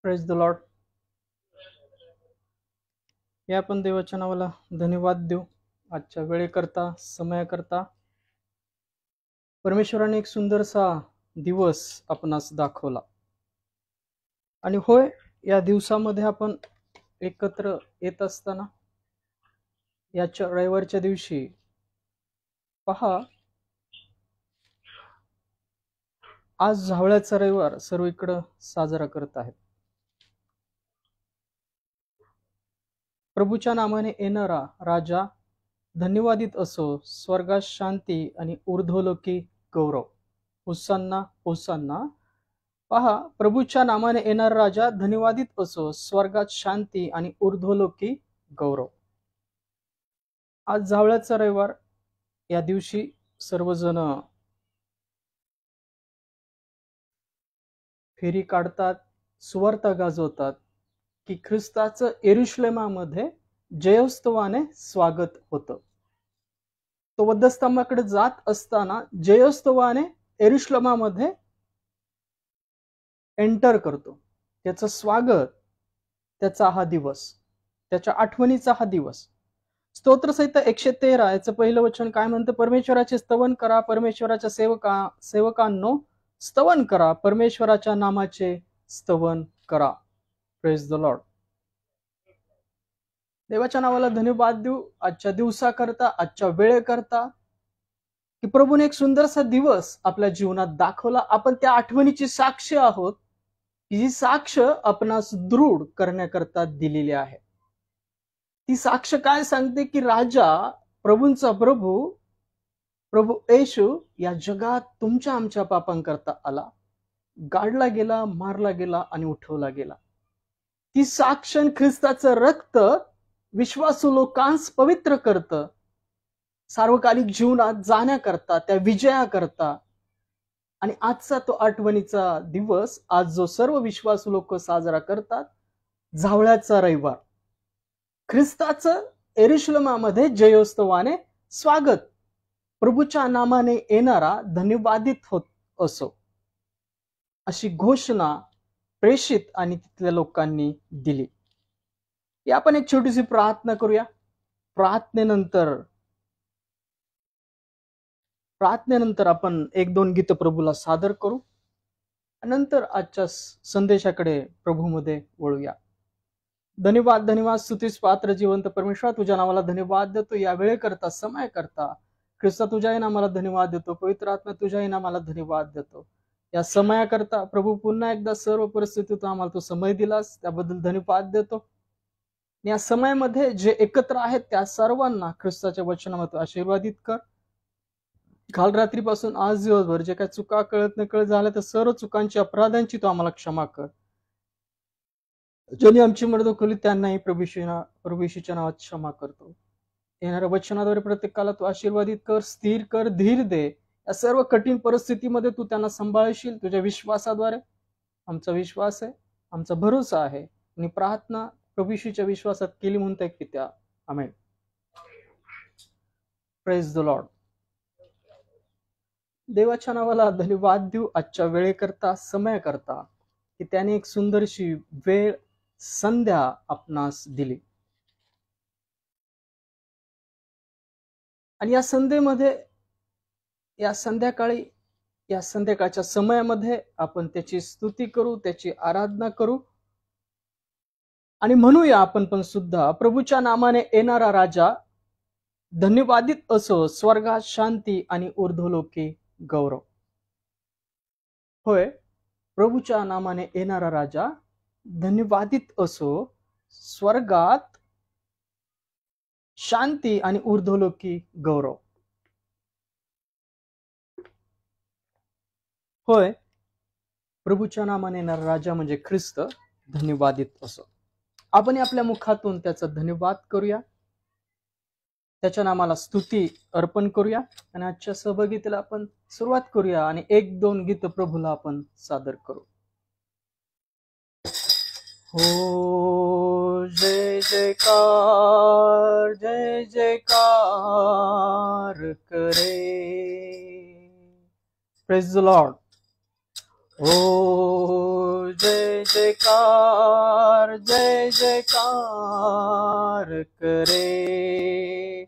Praise the Lord. या आपण देवाच्या नावाला धन्यवाद देऊ आजच्या वेळेकरता, समयाकरता. परमेश्वराने एक सुंदरसा दिवस आपणास दाखवला आणि होय, या दिवसामध्ये आपण एकत्र येत असताना याच्या रविवारच्या दिवशी पहा, आज झावळ्याचा रविवार सर्वीकडे साजरा करत आहेत. प्रभूच्या नामाने येणारा राजा धन्यवादित असो, स्वर्गात शांती आणि ऊर्ध्वलोकी गौरव. होसान्ना होसान्ना. पहा, प्रभूच्या नामाने येणारा राजा धन्यवादित असो, स्वर्गात शांती आणि ऊर्ध्वलोकी गौरव. आज झावळ्याचा रविवार. या दिवशी सर्वजण फेरी काढतात, सुवार्ता गाजवतात की ख्रिस्ताचं यरुशलेमामध्ये जयोत्सवाने स्वागत होतं. तो वधस्तंभाकडे जात असताना जयोत्सवाने यरुशलेमामध्ये एंटर करतो. त्याचं स्वागत, त्याचा हा दिवस, त्याच्या आठवणीचा हा दिवस. स्तोत्रसहित 113 याचं पहिलं वचन काय म्हणतं? परमेश्वराचे स्तवन करा, परमेश्वराच्या सेवकांनो स्तवन करा, परमेश्वराच्या नामाचे स्तवन करा. Praise the Lord. देवाच्या नावाला धन्यवाद देऊ आजच्या दिवसाकरता, आजच्या वेळेकरता, की प्रभूने एक सुंदरसा दिवस आपल्या जीवनात दाखवला. आपण त्या आठवणीची साक्ष आहोत, की जी साक्ष आपणास दृढ करण्याकरता दिलेली आहे. ती साक्ष काय सांगते? की राजा, प्रभूंचा प्रभू येशू या जगात तुमच्या आमच्या पापांकरता आला, गाडला गेला, मारला गेला आणि उठवला गेला. ती साक्ष ख्रिस्ताचं रक्त विश्वासू लोकांस पवित्र करतं, सार्वकालिक जीवनात जाण्याकरता, त्या विजयाकरता. आणि आजचा तो आठवणीचा दिवस, आज जो सर्व विश्वासू लोक साजरा करतात, झावळ्याचा रविवार, ख्रिस्ताचं यरुशलेमामध्ये जयोत्सवाने स्वागत, प्रभूच्या नामाने येणारा धन्यवादित होत असो, अशी घोषणा प्रेषित आणि तिथल्या लोकांनी दिली. या आपण एक छोटीशी प्रार्थना करूया. प्रार्थनेनंतर आपण एक दोन गीत प्रभूला सादर करू. नंतर आजच्या संदेशाकडे प्रभूमध्ये वळूया. धन्यवाद, धन्यवाद, स्तुतीस पात्र जिवंत परमेश्वर, तुझ्या नावाला धन्यवाद देतो. या वेळेकरता, समयाकरता ख्रिस्ता तुझ्याही नामाला धन्यवाद देतो. पवित्र आत्मा तुझ्याही नामाला धन्यवाद देतो. या समयाकरता प्रभू, पुन्हा एकदा सर्व परिस्थितीत आम्हाला तो समय दिलास, त्याबद्दल धन्यवाद देतो. या समयामध्ये जे एकत्र आहेत त्या सर्वांना ख्रिस्ताच्या वचनामध्ये आशीर्वादित कर. काल रात्रीपासून आज दिवसभर जे काही चुका कळत न कळत झाल्या, त्या सर्व चुकांची, अपराधांची तो आम्हाला क्षमा कर. ज्यांनी आमची मदत केली त्यांनाही प्रभूच्या नावात क्षमा करतो. येणाऱ्या वचनाद्वारे प्रत्येकाला तू आशीर्वादित कर, स्थिर कर, धीर दे. या सर्व कठीण परिस्थितीमध्ये तू त्यांना सांभाळशील तुझ्या विश्वासाद्वारे. आमचा विश्वास आहे, आमचा भरोसा आहे आणि प्रार्थना प्रभूच्या विश्वासात केली म्हणताय की त्या. आमेन. Praise the Lord. देवाच्या नावाला धन्यवाद देऊ आजच्या वेळेकरता, समयाकरता, की त्याने एक सुंदरशी वेळ, संध्या आपणास दिली. आणि या संध्येमध्ये, या संध्याकाळी, या संध्याकाळच्या समयामध्ये आपण त्याची स्तुती करू, त्याची आराधना करू आणि म्हणूया आपण पण सुद्धा, प्रभूच्या नामाने येणारा राजा धन्यवादित असो, स्वर्गात शांती आणि ऊर्ध्वलोकी गौरव. होय, प्रभूच्या नामाने येणारा राजा धन्यवादित असो, स्वर्गात शांती आणि ऊर्ध्वलोकी गौरव. होय, प्रभूच्या नामाने येणारा राजा म्हणजे ख्रिस्त धन्यवादित असो. आपण आपल्या मुखातून त्याचा धन्यवाद करूया, त्याच्या नामाला स्तुती अर्पण करूया आणि आजच्या सहभागीतेला आपण सुरुवात करूया आणि एक दोन गीत प्रभूला आपण सादर करू. हो जय जयकार, जय जयकार करे. Praise the Lord. हो जय जयकार जय जयकार करे।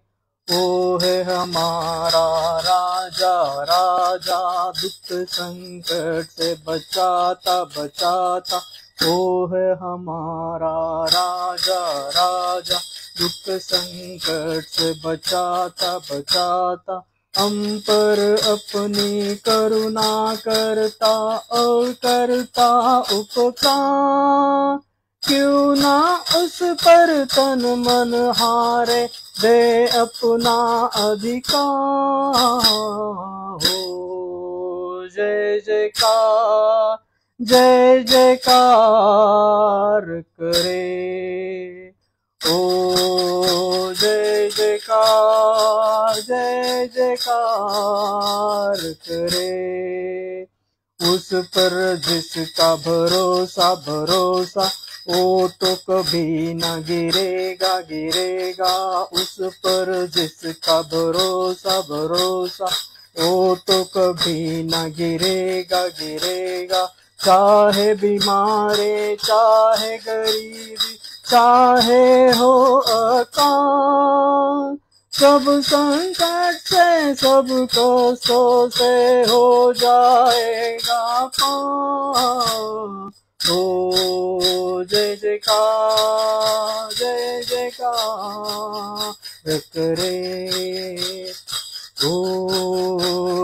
ओ है हमारा राजा राजा, दुख संकट से बचाता बचाता। ओ है हमारा राजा राजा, दुख संकट से बचाता बचाता। हम पर अपनी करुणा करता और करता उपकार, क्यों ना उस पर तन मन हारे, दे अपना अधिकार। हो जय जयकार जय जयकार करे। ओ जय जयकार जय जयकार करे। उस पर जिसका भरोसा भरोसा, वो तो कभी ना गिरेगा गिरेगा। उस पर जिसका भरोसा भरोसा, वो तो कभी ना गिरेगा गिरेगा। चाहे बीमारी चाहे गरीबी चाहे हो अकाल, सब संकट से सब कष्टों से हो जाएगा पार। ओ जय जयकार जय जयकार करे। ओ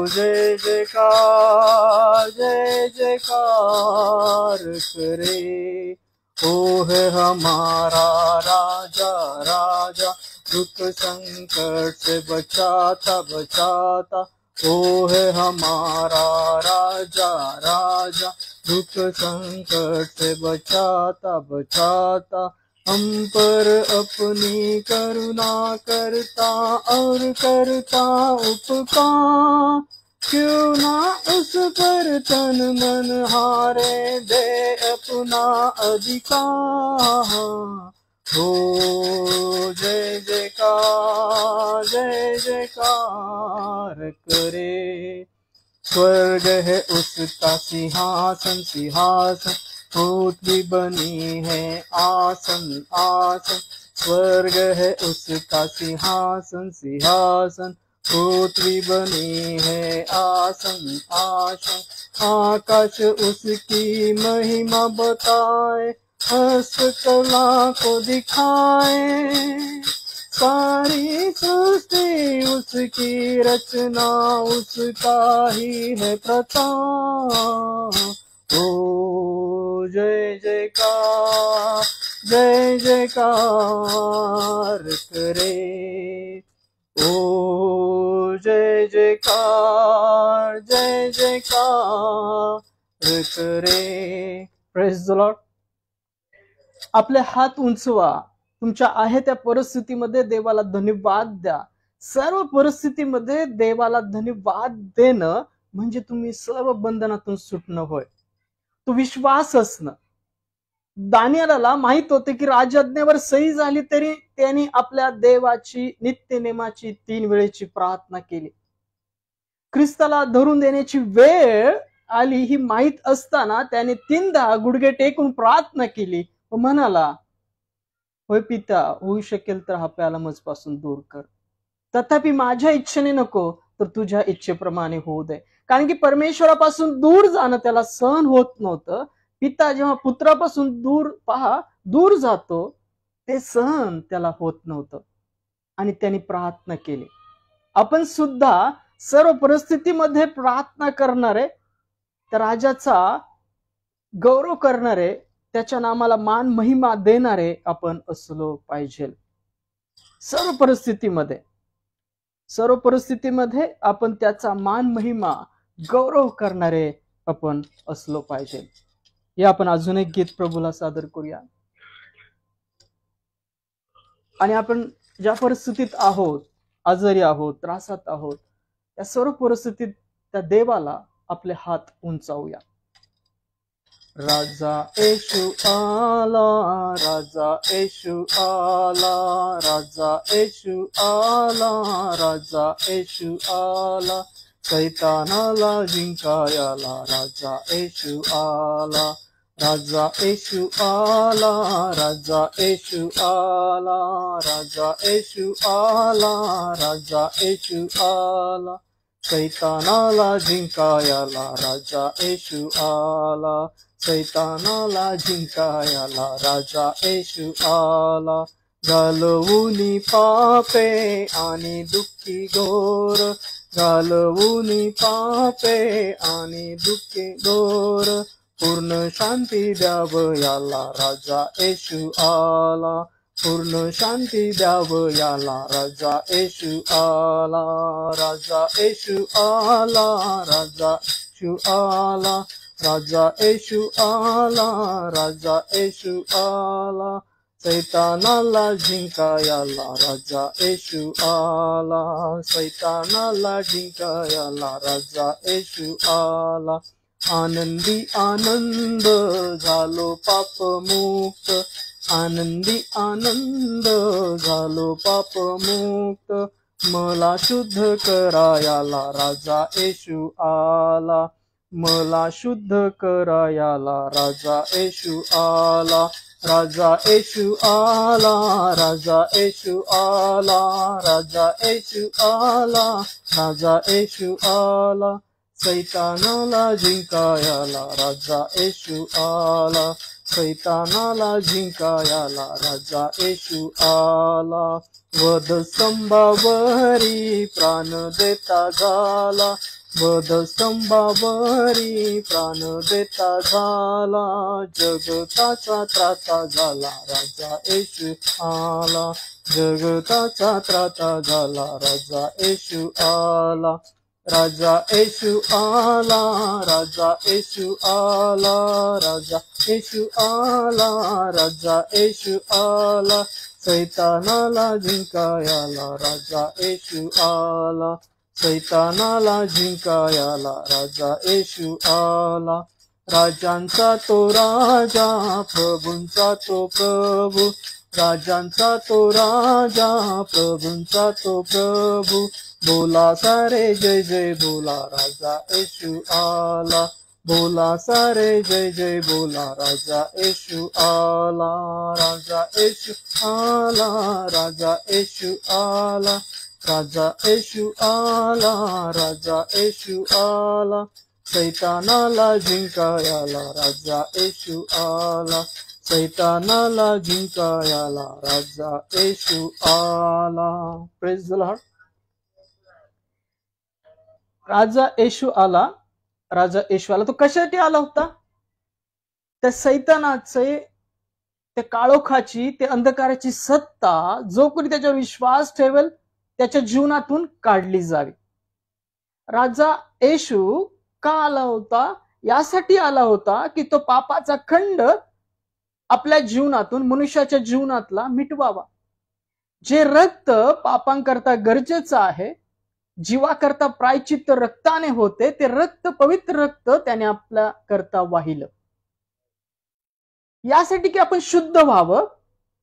जय जयकार जय जयकार करे। ओ है हमारा राजा राजा, दुख संकट से बचाता बचाता। ओ है हमारा राजा राजा, दुख संकट से बचाता बचाता। हम पर अपनी करुणा करता और करता उपकार, क्यों ना उस पर तन मन हारे, दे अपना अधिकार। हो जय जयकार जय जयकार करे। स्वर्ग है उसका सिंहासन सिंहासन, पृथ्वी बनी है आसन आसन। स्वर्ग है उसका सिंहासन सिंहासन, पृथ्वी बनी है आसन आसन। आकाश उसकी महिमा बताए, हस्तकला को दिखाए। सारी सृष्टि उसकी रचना, उसका ही है प्रताप। ओ जय जयकार जय जयकार करे। ओ जय जयकार जय जयकार करे। Praise the Lord. आपले हात उंचवा, तुमच्या आहे त्या परिस्थितीमध्ये देवाला धन्यवाद द्या। सर्व परिस्थितीमध्ये देवाला धन्यवाद देणं म्हणजे तुम्ही सर्व बंधनातून सुटणं होय, तो विश्वास असणं। दानिएलाला माहित होते की राजआज्ञेवर सही झाली तरी त्यांनी आपल्या देवाची नित्यनेमाची 3 वेळेची प्रार्थना केली। ख्रिस्ताला धरून देण्याची वेळ आली ही माहित असताना त्याने 3दा गुडघे टेकून प्रार्थना केली व म्हणाला, होय पिता, होऊ शकेल तर हा प्याला माझपासून दूर कर, तथापि माझ्या इच्छेने नको तर तुझ्या इच्छेप्रमाणे होऊ दे। कारण की परमेश्वरापासून दूर जाणं त्याला सहन होत नव्हतं। पिता जेव्हा पुत्रापासून दूर जातो ते सहन त्याला होत नव्हतं आणि त्यांनी प्रार्थना केली। आपण सुद्धा सर्व परिस्थितीमध्ये प्रार्थना करणारे, त्या राजाचा गौरव करणारे, त्याच्या नामाला मान महिमा देणारे आपण असलो पाहिजे। सर्व परिस्थितीमध्ये आपण त्याचा मान महिमा गौरव करणारे आपण असलो पाहिजे। या आपण अजून एक गीत प्रभूला सादर करूया। आणि आपण ज्या परिस्थितीत आहोत, आजारी आहोत, त्रासात आहोत, त्या सर्व परिस्थितीत त्या देवाला आपले हात उंचावूया। राजा येशू आला, राजा येशू आला, राजा येशू आला, राजा येशू आला। सैतानाला जिंकायला राजा येशू आला, राजा येशू आला, राजा येशू आला, राजा येशू आला, राजा येशू आला. सैतानाला जिंकायला राजा येशू आला, सैतानाला जिंकायला राजा येशू आला. घालवूनी पापे आणि दुःखी घोर, घालवूनी पापे आणि दुःखी घोर, पूर्ण शांती द्यावयाला राजा येशू आला, पूर्ण शांती द्यावयाला राजा येशू आला. राजा येशू आला, राजा येशू आला, राजा येशू आला, राजा येशू आला. सैतानाला जिंकायला राजा येशू आला, सैतानाला जिंकायला राजा येशू आला. आनंदी आनंद झालो पापमुक्त, आनंदी आनंद झालो पापमुक्त. मला शुद्ध करायला राजा येशू आला, मला शुद्ध करायला राजा येशू आला. राजा येशू आला, राजा येशू आला, राजा येशू आला, राजा येशू आला. सैतानाला जिंकायला राजा येशू आला, सैतानाला जिंकायला राजा येशू आला. वधस्तंभावरी प्राण देता झाला, वधस्तंभावरी प्राण देता झाला. जगताचा त्राता झाला राजा येशू आला, जगताचा त्राता झाला राजा येशू आला. राजा येशू आला, राजा येशू आला, राजा येशू आला, राजा येशू आला. सैतानाला जिंकायला राजा येशू आला, सैतानाला जिंकायला राजा येशू आला. राजांचा तो राजा, प्रभूंचा तो प्रभू, राजांचा तो राजा, प्रभूंचा तो प्रभू. बोला सारे जय जय बोला राजा येशू आला, बोला सारे जय जय बोला राजा येशू आला. राजा येशू आला, राजा येशू आला, राजा येशू आला, राजा येशू आला. सैतानाला जिंकायला राजा येशू आला, सैतानाला जिंकायला राजा येशू आला. Praise the Lord. राजा येशू आला, राजा येशू आला. तो कशासाठी आला होता? त्या सैतानाचे, त्या काळोखाची, ते अंधकाराची सत्ता जो कोणी त्याच्यावर विश्वास ठेवेल त्याच्या जीवनातून काढली जावी. राजा येशू का आला होता? यासाठी आला होता की तो पापाचा खंड आपल्या जीवनातून, मनुष्याच्या जीवनातला मिटवावा. जे रक्त पापांकरता गरजेचं आहे, जीवाकरता प्रायचित्त रक्ताने होते, ते रक्त, पवित्र रक्त त्याने आपल्या करता वाहिलं. यासाठी की आपण शुद्ध व्हावं,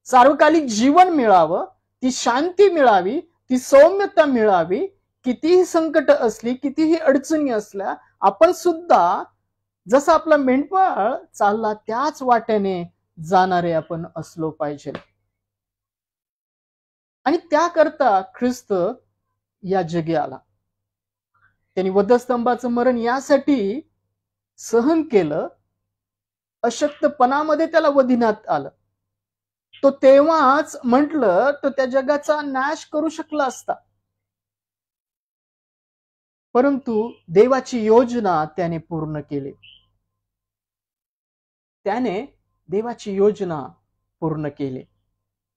सार्वकालिक जीवन मिळावं, ती शांती मिळावी, ती सौम्यता मिळावी. कितीही संकट असली, कितीही अडचणी असल्या, आपण सुद्धा जसा आपला मेंढपाळ चालला त्याच वाटेने जाणारे आपण असलो पाहिजे. आणि त्याकरता ख्रिस्त या जगी आला. त्यांनी वधस्तंभाचं मरण यासाठी सहन केलं. अशक्तपणामध्ये त्याला वधिण्यात आलं. तो तेव्हाच म्हटलं तो त्या जगाचा नाश करू शकला असता, परंतु देवाची योजना त्याने पूर्ण केली. त्याने देवाची योजना पूर्ण केली.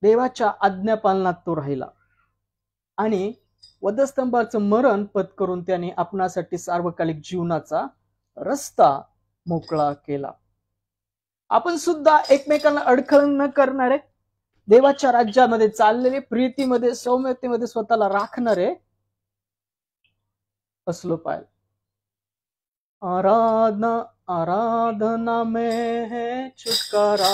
देवाच्या आज्ञापालनात तो राहिला आणि वधस्तंभाचं मरण पत्करून त्याने आपणासाठी सार्वकालिक जीवनाचा रस्ता मोकळा केला. आपण सुद्धा एकमेकांना अडखळ न करणारे, देवाच्या राज्यामध्ये चाललेले, प्रीतीमध्ये, सौम्यतेमध्ये स्वतःला राखणारे असलो पाहिजे. आराधना आराधना में है छुटकारा,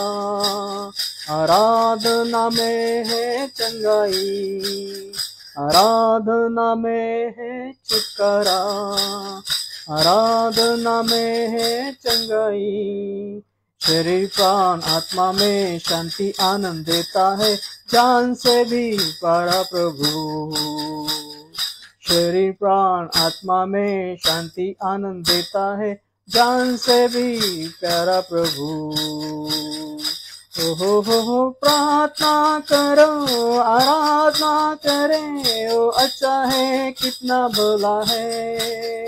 आराधना में है चंगाई, आराधना में है छुटकारा, आराधना में है चंगाई. शरीर प्राण आत्मा में शांति आनंद देता है, जान से भी प्यारा प्रभु। शरीर प्राण आत्मा में शांति आनंद देता है, जान से भी प्यारा प्रभु। हो प्रार्थना करो, आराधना करें, ओ अच्छा है कितना भला है।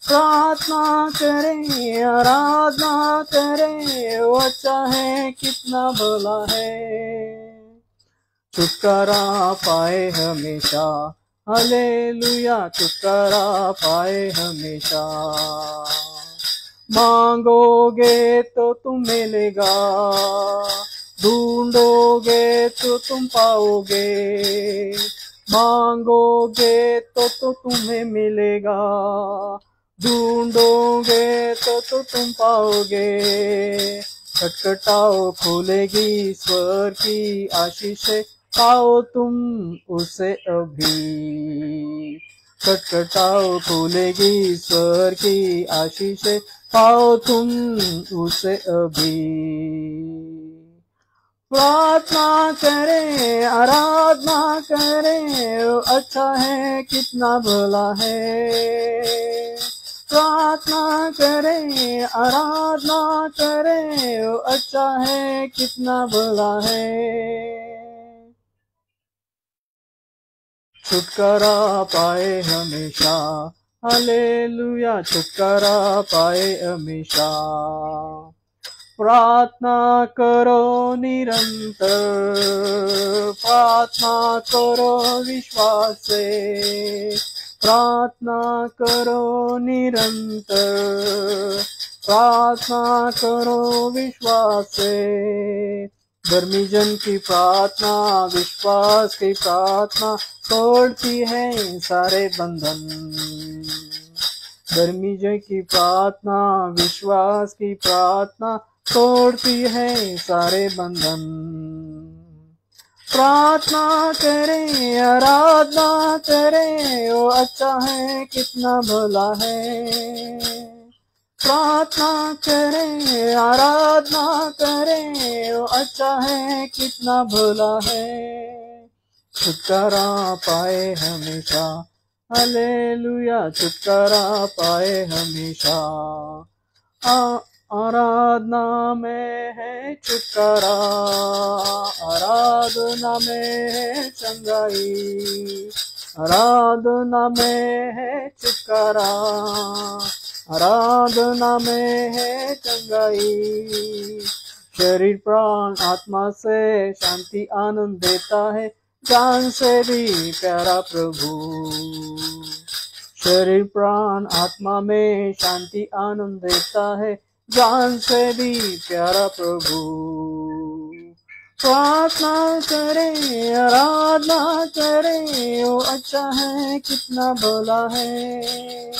प्रार्थना करें, आराधना करें, वो अच्छा है कितना भला है। छुटकारा पाए हमेशा, हालेलुया, छुटकारा पाए हमेशा। मांगोगे तो तुम मिलेगा, ढूंढोगे तो तुम पाओगे। मांगोगे तो तुम्हें मिलेगा, ढूंढोगे तो तुम पाओगे। खटखटाओ खुलेगी स्वर की आशीष, पाओ तुम उसे अभी। खटखटाओ खुलेगी स्वर की आशीष, पाओ तुम उसे अभी। प्रार्थना करें, आराधना करें, अच्छा है कितना भला है। प्रार्थना करें, आराधना करें, अच्छा है कितना भला है। छुटकारा पाए हमेशा, हालेलुया, छुटकारा पाए हमेशा। प्रार्थना करो निरंतर, प्रार्थना करो विश्वास से। प्रार्थना करो निरंतर, प्रार्थना करो विश्वास से। धर्मी जन की प्रार्थना, विश्वास की प्रार्थना तोड़ती है सारे बंधन। धर्मी जन की प्रार्थना, विश्वास की प्रार्थना तोड़ती है सारे बंधन। प्रार्थना करें, आराधना करें, वो अच्छा है कितना भला है। प्रार्थना करें, आराधना करें, वो अच्छा है कितना भला है। छुटकारा पाए हमेशा, हालेलुया, छुटकारा पाए हमेशा। आराधना में है छुटकारा, आराधना में है चंगाई। आराधना में है छुटकारा, आराधना में है चंगाई। शरीर प्राण आत्मा से शांति आनंद देता है, जान से भी प्यारा प्रभु। शरीर प्राण आत्मा में शांति आनंद देता है, जान से भी प्यारा प्रभु। प्रार्थना करें, आराधना करें, वो अच्छा है कितना भला है।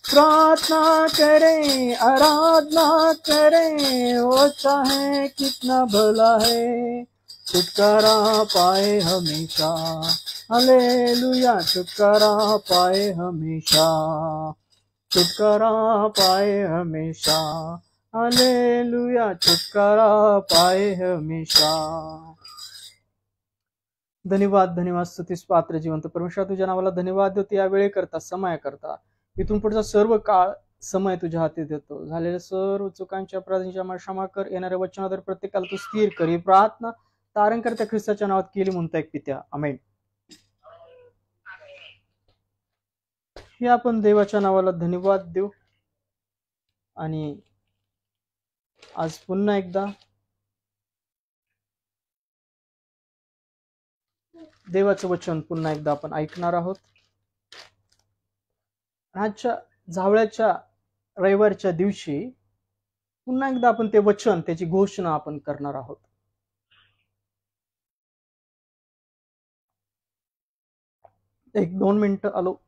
प्रार्थना करें, आराधना करें, वो अच्छा है कितना भला है। छुटकारा पाए हमेशा, हालेलुया, छुटकारा पाए हमेशा। छुटकारा पाए हमेशा, हालेलुया, छुटकारा पाए हमेशा। धन्यवाद, धन्यवाद, स्तुतीस पात्र जिवंत परमेश्वर, तुझ्या नावाला धन्यवाद देतो या वेळे करता, समय करता। इथून पुढचा सर्व काळ समय तुझ्या हाती देतो। झालेल्या सर्व चुकांच्या अपराधांच्या क्षमा कर, येणाऱ्या वचनावर प्रत्येकाला तू स्थिर कर। ही प्रार्थना तारणकर्त्या ख्रिस्ताच्या नावात केली म्हणता एक पित्या, आमेन। हे आपण देवाच्या नावाला धन्यवाद देऊ आणि आज पुन्हा एकदा देवाचं वचन पुन्हा एकदा आपण ऐकणार आहोत। आजच्या जावळ्याच्या रविवारच्या दिवशी पुन्हा एकदा आपण ते वचन, त्याची घोषणा आपण करणार आहोत। एक 2 मिनिटं आलो।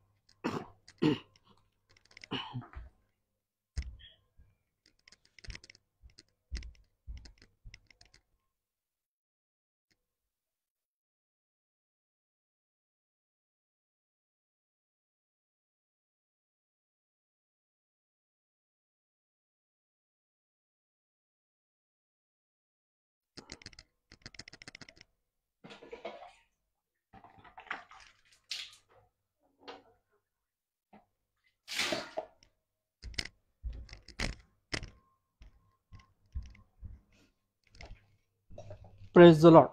Praise the Lord.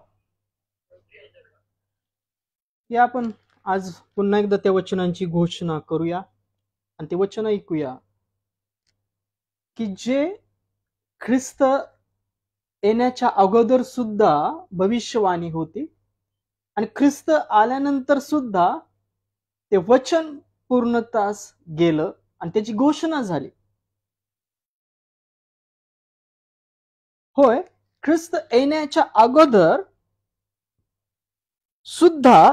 या आपण आज पुन्हा एकदा त्या वचनांची घोषणा करूया आणि ते वचन ऐकूया की जे ख्रिस्त येण्याच्या अगोदर सुद्धा भविष्यवाणी होती आणि ख्रिस्त आल्यानंतर सुद्धा ते वचन पूर्णतास गेलं आणि त्याची घोषणा झाली. होय, ख्रिस्त येण्याच्या अगोदर सुद्धा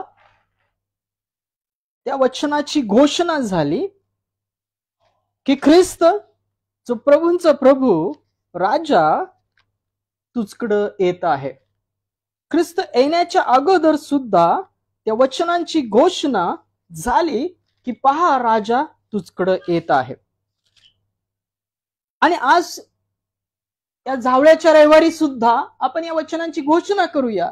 त्या वचनाची घोषणा झाली की ख्रिस्त जो प्रभूंचा प्रभू राजा तुझकडं येत आहे. ख्रिस्त येण्याच्या अगोदर सुद्धा त्या वचनांची घोषणा झाली की पहा राजा तुझकडं येत आहे. आणि आज या जावळ्याच्या रविवारी सुद्धा आपण या वचनांची घोषणा करूया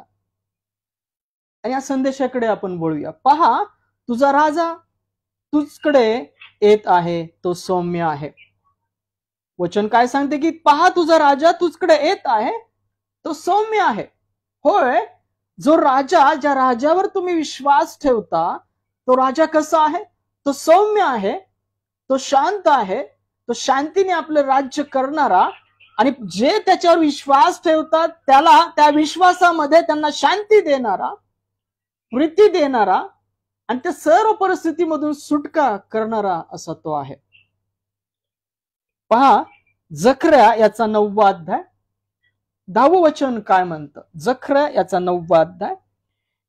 आणि या संदेशाकडे आपण बोलूया. पहा तुझा राजा तुझकडे येत आहे, तो सौम्य आहे. वचन काय सांगते की पहा तुझा राजा तुझकडे येत आहे, तो सौम्य आहे. होय, जो राजा, ज्या राजावर तुम्ही विश्वास ठेवता तो राजा कसा आहे? तो सौम्य आहे, तो शांत आहे, तो शांतीने आपलं राज्य करणारा आणि जे त्याच्यावर विश्वास ठेवतात त्याला त्या विश्वासामध्ये त्यांना शांती देणारा, प्रीती देणारा आणि त्या सर्व परिस्थितीमधून सुटका करणारा असा तो आहे. पहा जकर्या याचा 9वा अध्याय 10वं वचन काय म्हणतं? जकर्या याचा 9वा अध्याय.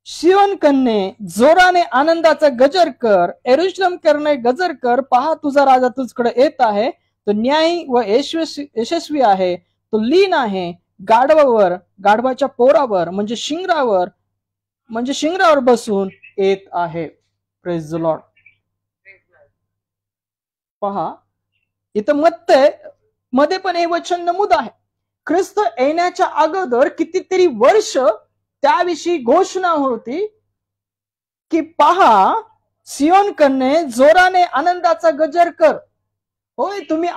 सियोन कन्ये जोराने आनंदाचा गजर कर, यरूशलेम कन्ये गजर कर, पहा तुझा राजा तुझकडे येत आहे, तो न्यायी व यशस्वी आहे, तो लीन आहे गाढवावर, गाढवाच्या पोरावर म्हणजे शिंगरावर बसून येत आहे. Praise the Lord. पहा इथं मध्ये पण हे वचन नमूद आहे. ख्रिस्त येण्याच्या अगोदर कितीतरी वर्ष त्याविषयी घोषणा होती की पहा सियोन कन्ये जोराने आनंदाचा गजर कर. होय, तुम्ही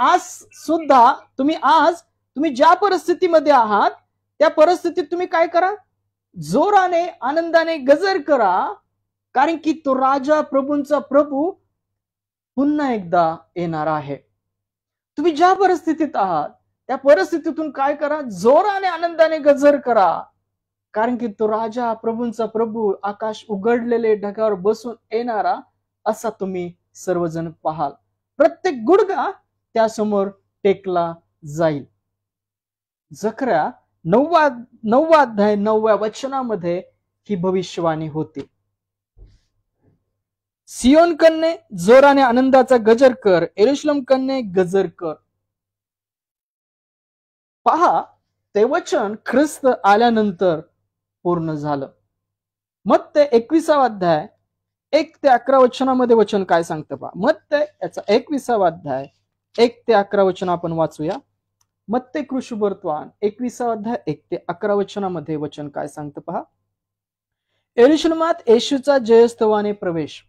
ज्या परिस्थितीमध्ये आहात त्या परिस्थितीत तुम्ही काय करा? जोराने आनंदाने गजर करा, कारण की तो राजा प्रभूंचा प्रभू पुन्हा एकदा येणार आहे. तुम्ही ज्या परिस्थितीत आहात त्या परिस्थितीतून काय करा? जोराने आनंदाने गजर करा, कारण की तो राजा प्रभूंचा प्रभू आकाश उघडलेले ढगावर बसून येणारा असा तुम्ही सर्वजण पाहाल. प्रत्येक गुडघा त्यासमोर टेकला जाईल. जकर्या 9वा अध्याय 9व्या वचनामध्ये ही भविष्यवाणी होती. सियोन कन्ये जोराने आनंदाचा गजर कर, यरूशलेम कन्ये गजर कर. पहा ते वचन ख्रिस्त आल्यानंतर पूर्ण झालं. मत्ते 21वा अध्याय 1 ते 11 वचनामध्ये वचन काय सांगतं पहा. मत्ते याचा 21वा अध्याय 1 ते 11 वचन आपण वाचूया. मत्ते कृष्णवर्तमान 21वा अध्याय 1 ते 11 वचनामध्ये वचन काय सांगतं पहा. यरूशलेमात येशूचा जयस्तवाने प्रवेश.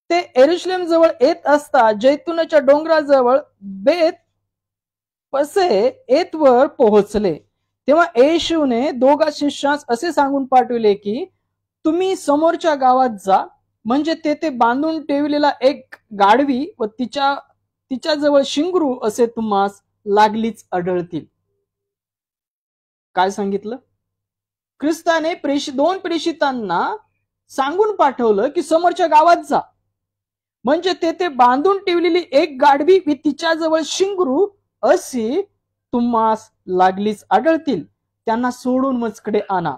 ते यरूशलेम जवळ येत असता जैतुनाच्या डोंगराजवळ बेत पसे येतवर पोहोचले. तेव्हा येशूने 2 शिष्यास असे सांगून पाठविले की तुम्ही समोरच्या गावात जा, म्हणजे तेथे बांधून ठेवलेला एक गाढवी व तिच्याजवळ शिंगरू असे तुम्हास लागलीच आढळतील. काय सांगितलं? ख्रिस्ताने 2 प्रेषितांना सांगून पाठवलं की समोरच्या गावात जा, म्हणजे तेथे बांधून ठेवलेली एक गाढवी व तिच्याजवळ शिंगरू अशी तुम्हास लागलीच आढळतील. त्यांना सोडून मजकडे आणा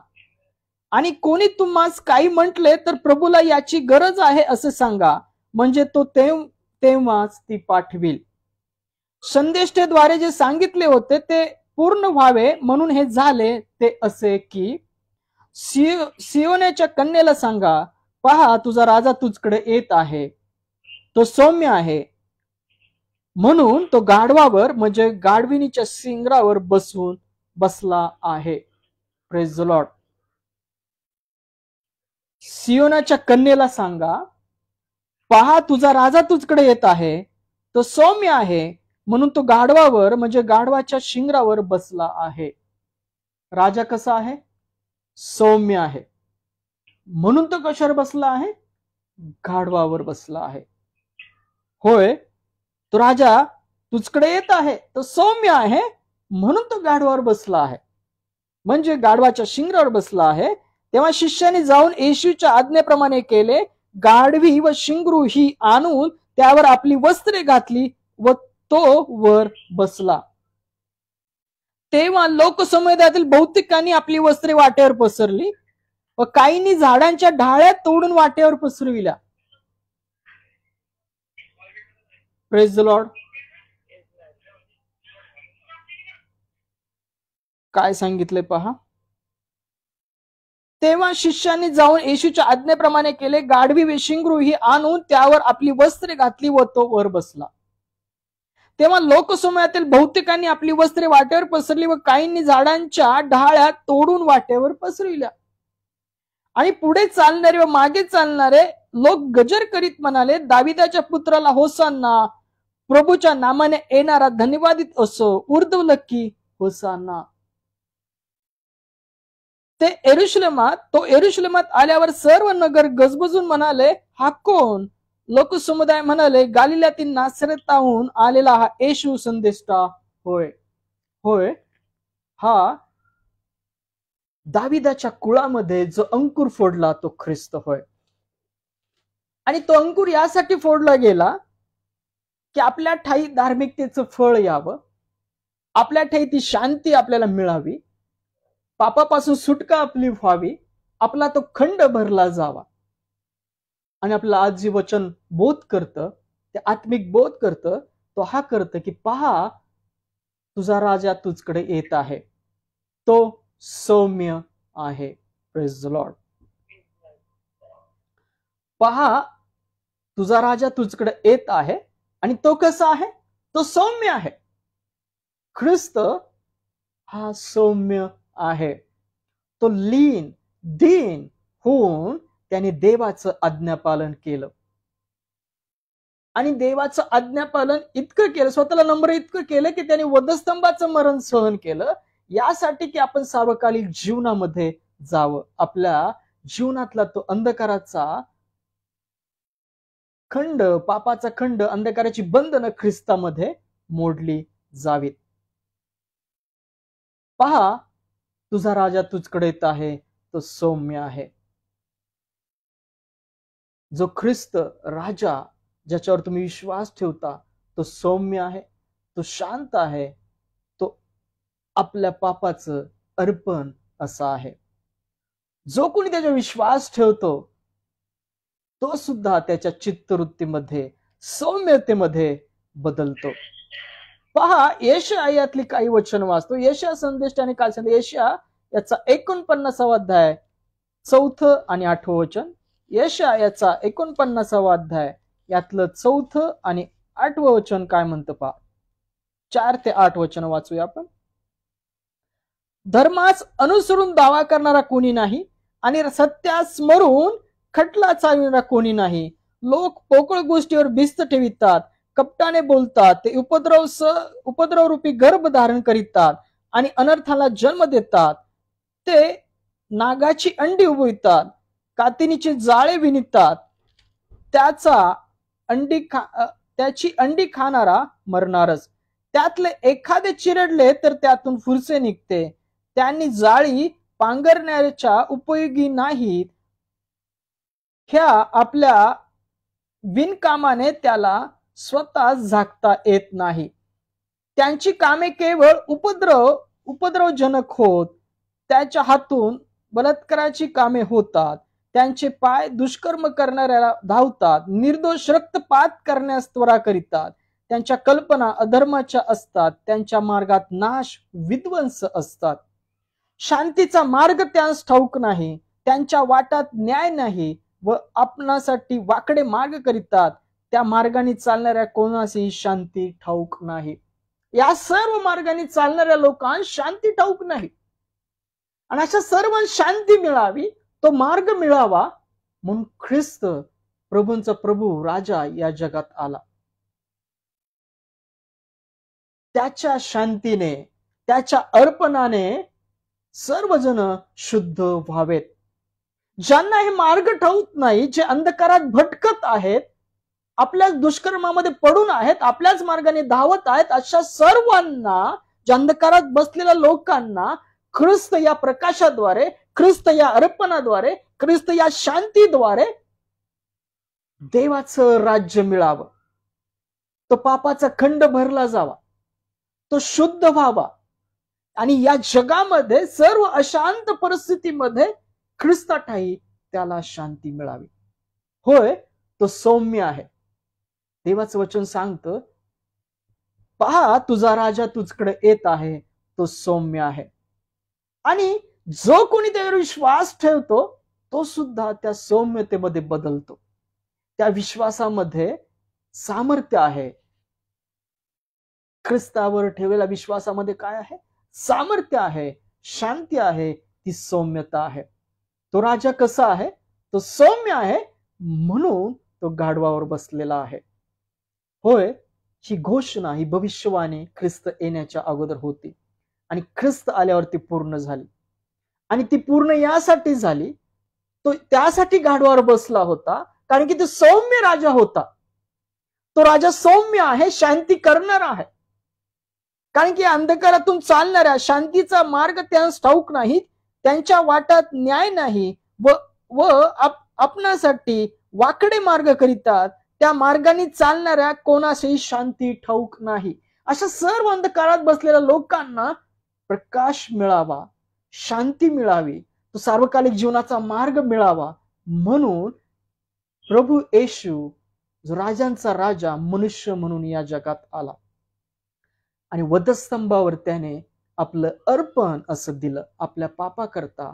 आणि कोणी तुम्हास काही म्हटले तर प्रभूला याची गरज आहे असे सांगा, म्हणजे तो तेव्हाच ती पाठविल. संदेष्टेद्वारे जे सांगितले होते ते पूर्ण व्हावे म्हणून हे झाले ते असे की सियोनेच्या कन्येला सांगा, पहा तुझा राजा तुझकडे येत आहे, तो सौम्य आहे, म्हणून तो गाढवावर म्हणजे गाढविणीच्या शिंगरावर बसला आहे. Praise the Lord. सियोनाच्या कन्येला सांगा, पहा तुझा राजा तुझकडे येत आहे, तो सौम्य आहे, म्हणून तो गाढवावर म्हणजे गाढवाच्या शिंगरावर बसला आहे. राजा कसा आहे? सौम्य आहे. म्हणून तो कशावर बसला आहे? गाढवावर बसला आहे. होय, तो राजा तुझकडे येत आहे, तो सौम्य आहे म्हणून तो गाढवावर बसला आहे, म्हणजे गाढवाच्या शिंगरावर बसला आहे. तेव्हा शिष्याने जाऊन येशूच्या आज्ञेप्रमाणे केले. गाढवी व शिंगरू ही आणून त्यावर आपली वस्त्रे घातली व तो वर बसला. तेव्हा लोकसमुदायातील बहुतेकांनी आपली वस्त्रे वाटेवर पसरली व काहींनी झाडांच्या ढाळ्या तोडून वाटेवर पसरविल्या. Praise the Lord. काय सांगितले पहा. तेव्हा शिष्याने जाऊन येशूच्या आज्ञेप्रमाणे केले. गाढवी व शिंगरू ही आणून त्यावर आपली वस्त्रे घातली व तो वर बसला. तेव्हा लोकसमूहातील बहुतेकांनी आपली वस्त्रे वाटेवर पसरली व काहींनी झाडांच्या ढाळ्या तोडून वाटेवर पसरविल्या. आणि पुढे चालणारे व मागे चालणारे लोक गजर करीत म्हणाले, दाविदाच्या पुत्राला होसान्ना, प्रभूच्या नामाने येणारा धन्यवादित असो, उर्ध्वल की होसान्ना. तो एरुशलेमात आल्यावर सर्व नगर गजबजून म्हणाले, हा कोण? लोकसमुदाय म्हणाले, गालिल्यातील नासरताहून आलेला हा येशू संदेष्टा होय. होय, हा दाविदाच्या कुळामध्ये जो अंकुर फोडला तो ख्रिस्त होय. आणि तो अंकुर यासाठी फोडला गेला की आपल्या ठाई धार्मिकतेचं फळ यावं, आपल्या ठाई ती शांती आपल्याला मिळावी, पापापासून सुटका आपली व्हावी, आपला तो खंड भरला जावा. आणि आपलं आज जे वचन बोध करतं, ते आत्मिक बोध करतं, तो हा करतं की पहा, तुझा राजा तुझकडे येत आहे, तो सौम्य आहे. Praise the Lord. पहा, तुझा राजा तुझकडे येत आहे आणि तो कसा आहे? तो सौम्य आहे. ख्रिस्त हा सौम्य आहे. तो लीन दीन होऊन त्याने देवाचं आज्ञापालन केलं. आणि देवाचं आज्ञापालन इतकं केलं, स्वतःला नम्र इतकं केलं की त्याने वधस्तंभाचं मरण सहन केलं, यासाठी की आपण सार्वकालिक जीवनामध्ये जावं. आपल्या जीवनातला तो अंधकाराचा खंड, पापाचा खंड, अंधकाराची बंधनं ख्रिस्तामध्ये मोडली जावीत. पहा, तुझा राजा तुझकडे येत आहे, तो सौम्य आहे. जो ख्रिस्त राजा ज्याच्यावर तुम्ही विश्वास ठेवता, तो सौम्य आहे, तो शांत आहे, तो आपल्या पापाचं अर्पण असा आहे. जो कोणी त्याचा विश्वास ठेवतो तो सुद्धा त्याच्या चित्तवृत्तीमध्ये सौम्यतेमध्ये बदलतो. पहा, यशायातली काही वचन वाचतो. यशया संदेष्टाने काय सांगितलं? यशया याचा 49वा अध्याय 4 आणि 8 वचन. यशया याचा 49वा अध्याय यातलं 4 आणि 8 वचन काय म्हणतं पहा. 4 ते 8 वचन वाचूया आपण. धर्मास अनुसरून दावा करणारा कोणी नाही आणि सत्यास स्मरून खटला चालविणारा कोणी नाही. लोक पोकळ गोष्टीवर भिस्त ठेवितात, कपटाने बोलतात, ते उपद्रव रूपी गर्भ धारण करीतात आणि अनर्थाला जन्म देतात. ते नागाची अंडी उभवितात, कातिनीचे जाळे विणतात, त्याची अंडी खाणारा मरणारच. त्यातले एखादे चिरडले तर त्यातून फुरसे निघते. त्यांनी जाळी पांघरण्याच्या उपयोगी नाहीत, ह्या आपल्या विणकामाने त्याला स्वतः झाकता येत नाही. त्यांची कामे केवळ उपद्रवजनक होत, त्याच्या हातून बलात्काराची कामे होतात. त्यांचे पाय दुष्कर्म करणाऱ्याला धावतात, निर्दोष रक्तपात करण्यास त्वरा करीतात. त्यांच्या कल्पना अधर्माच्या असतात, त्यांच्या मार्गात नाश विध्वंस असतात. शांतीचा मार्ग त्यांस ठाऊक नाही, त्यांच्या वाटात न्याय नाही व आपणासाठी वाकडे मार्ग करीतात. त्या मार्गाने चालणाऱ्या कोणासही शांती ठाऊक नाही. या सर्व मार्गाने चालणाऱ्या लोकांना शांती ठाऊक नाही. आणि अशा सर्वांना शांती मिळावी, तो मार्ग मिळावा म्हणून ख्रिस्त प्रभूंचा प्रभू राजा या जगात आला. त्याच्या शांतीने, त्याच्या अर्पणाने सर्वजण शुद्ध व्हावेत. ज्यांना हे मार्ग ठाऊक नाही, जे अंधकारात भटकत आहेत, आपल्याच दुष्कर्मामध्ये पडून आहेत, आपल्याच मार्गाने धावत आहेत, अशा सर्वांना, ज्या अंधकारात बसलेल्या लोकांना ख्रिस्त या प्रकाशाद्वारे, ख्रिस्त या अर्पणाद्वारे, ख्रिस्त या शांतीद्वारे देवाचं राज्य मिळावं. तो पापाचा खंड भरला जावा, तो शुद्ध व्हावा आणि या जगामध्ये सर्व अशांत परिस्थितीमध्ये ख्रिस्ताठायी त्याला शांती मिळावी. होय, तो सौम्य आहे. देवाचं वचन सांगतं, पहा तुझा राजा तुझकडे येत आहे, तो सौम्य आहे. आणि जो कोणी त्यावर विश्वास ठेवतो तो सुद्धा त्या सौम्यतेमध्ये बदलतो. त्या विश्वासामध्ये सामर्थ्य आहे. ख्रिस्तावर ठेवलेल्या विश्वासामध्ये काय आहे? सामर्थ्य आहे, शांती आहे, ती सौम्यता आहे. तो राजा कसा आहे? तो सौम्य आहे, म्हणून तो गाढवावर बसलेला आहे. होय, ही घोषणा, ही भविष्यवाणी ख्रिस्त येण्याच्या अगोदर होती आणि ख्रिस्त आल्यावर ती पूर्ण झाली. आणि ती पूर्ण यासाठी झाली, तो त्यासाठी गाढवावर बसला होता, कारण की तो सौम्य राजा होता. तो राजा सौम्य आहे, शांती करणारा आहे. कारण की अंधकारातून चालणाऱ्या शांतीचा मार्ग त्यांना ठाऊक नाही, त्यांच्या वाटात न्याय नाही व आपणासाठी वाकडे मार्ग करीतात. त्या मार्गाने चालणाऱ्या कोणाशी शांती ठाऊक नाही. अशा सर्व अंधकारात बसलेल्या लोकांना प्रकाश मिळावा, शांती मिळावी, तो सार्वकालिक जीवनाचा मार्ग मिळावा, म्हणून प्रभू येशू जो राजांचा राजा मनुष्य म्हणून या जगात आला आणि वधस्तंभावर त्याने आपलं अर्पण असं दिलं. आपल्या पापाकरता,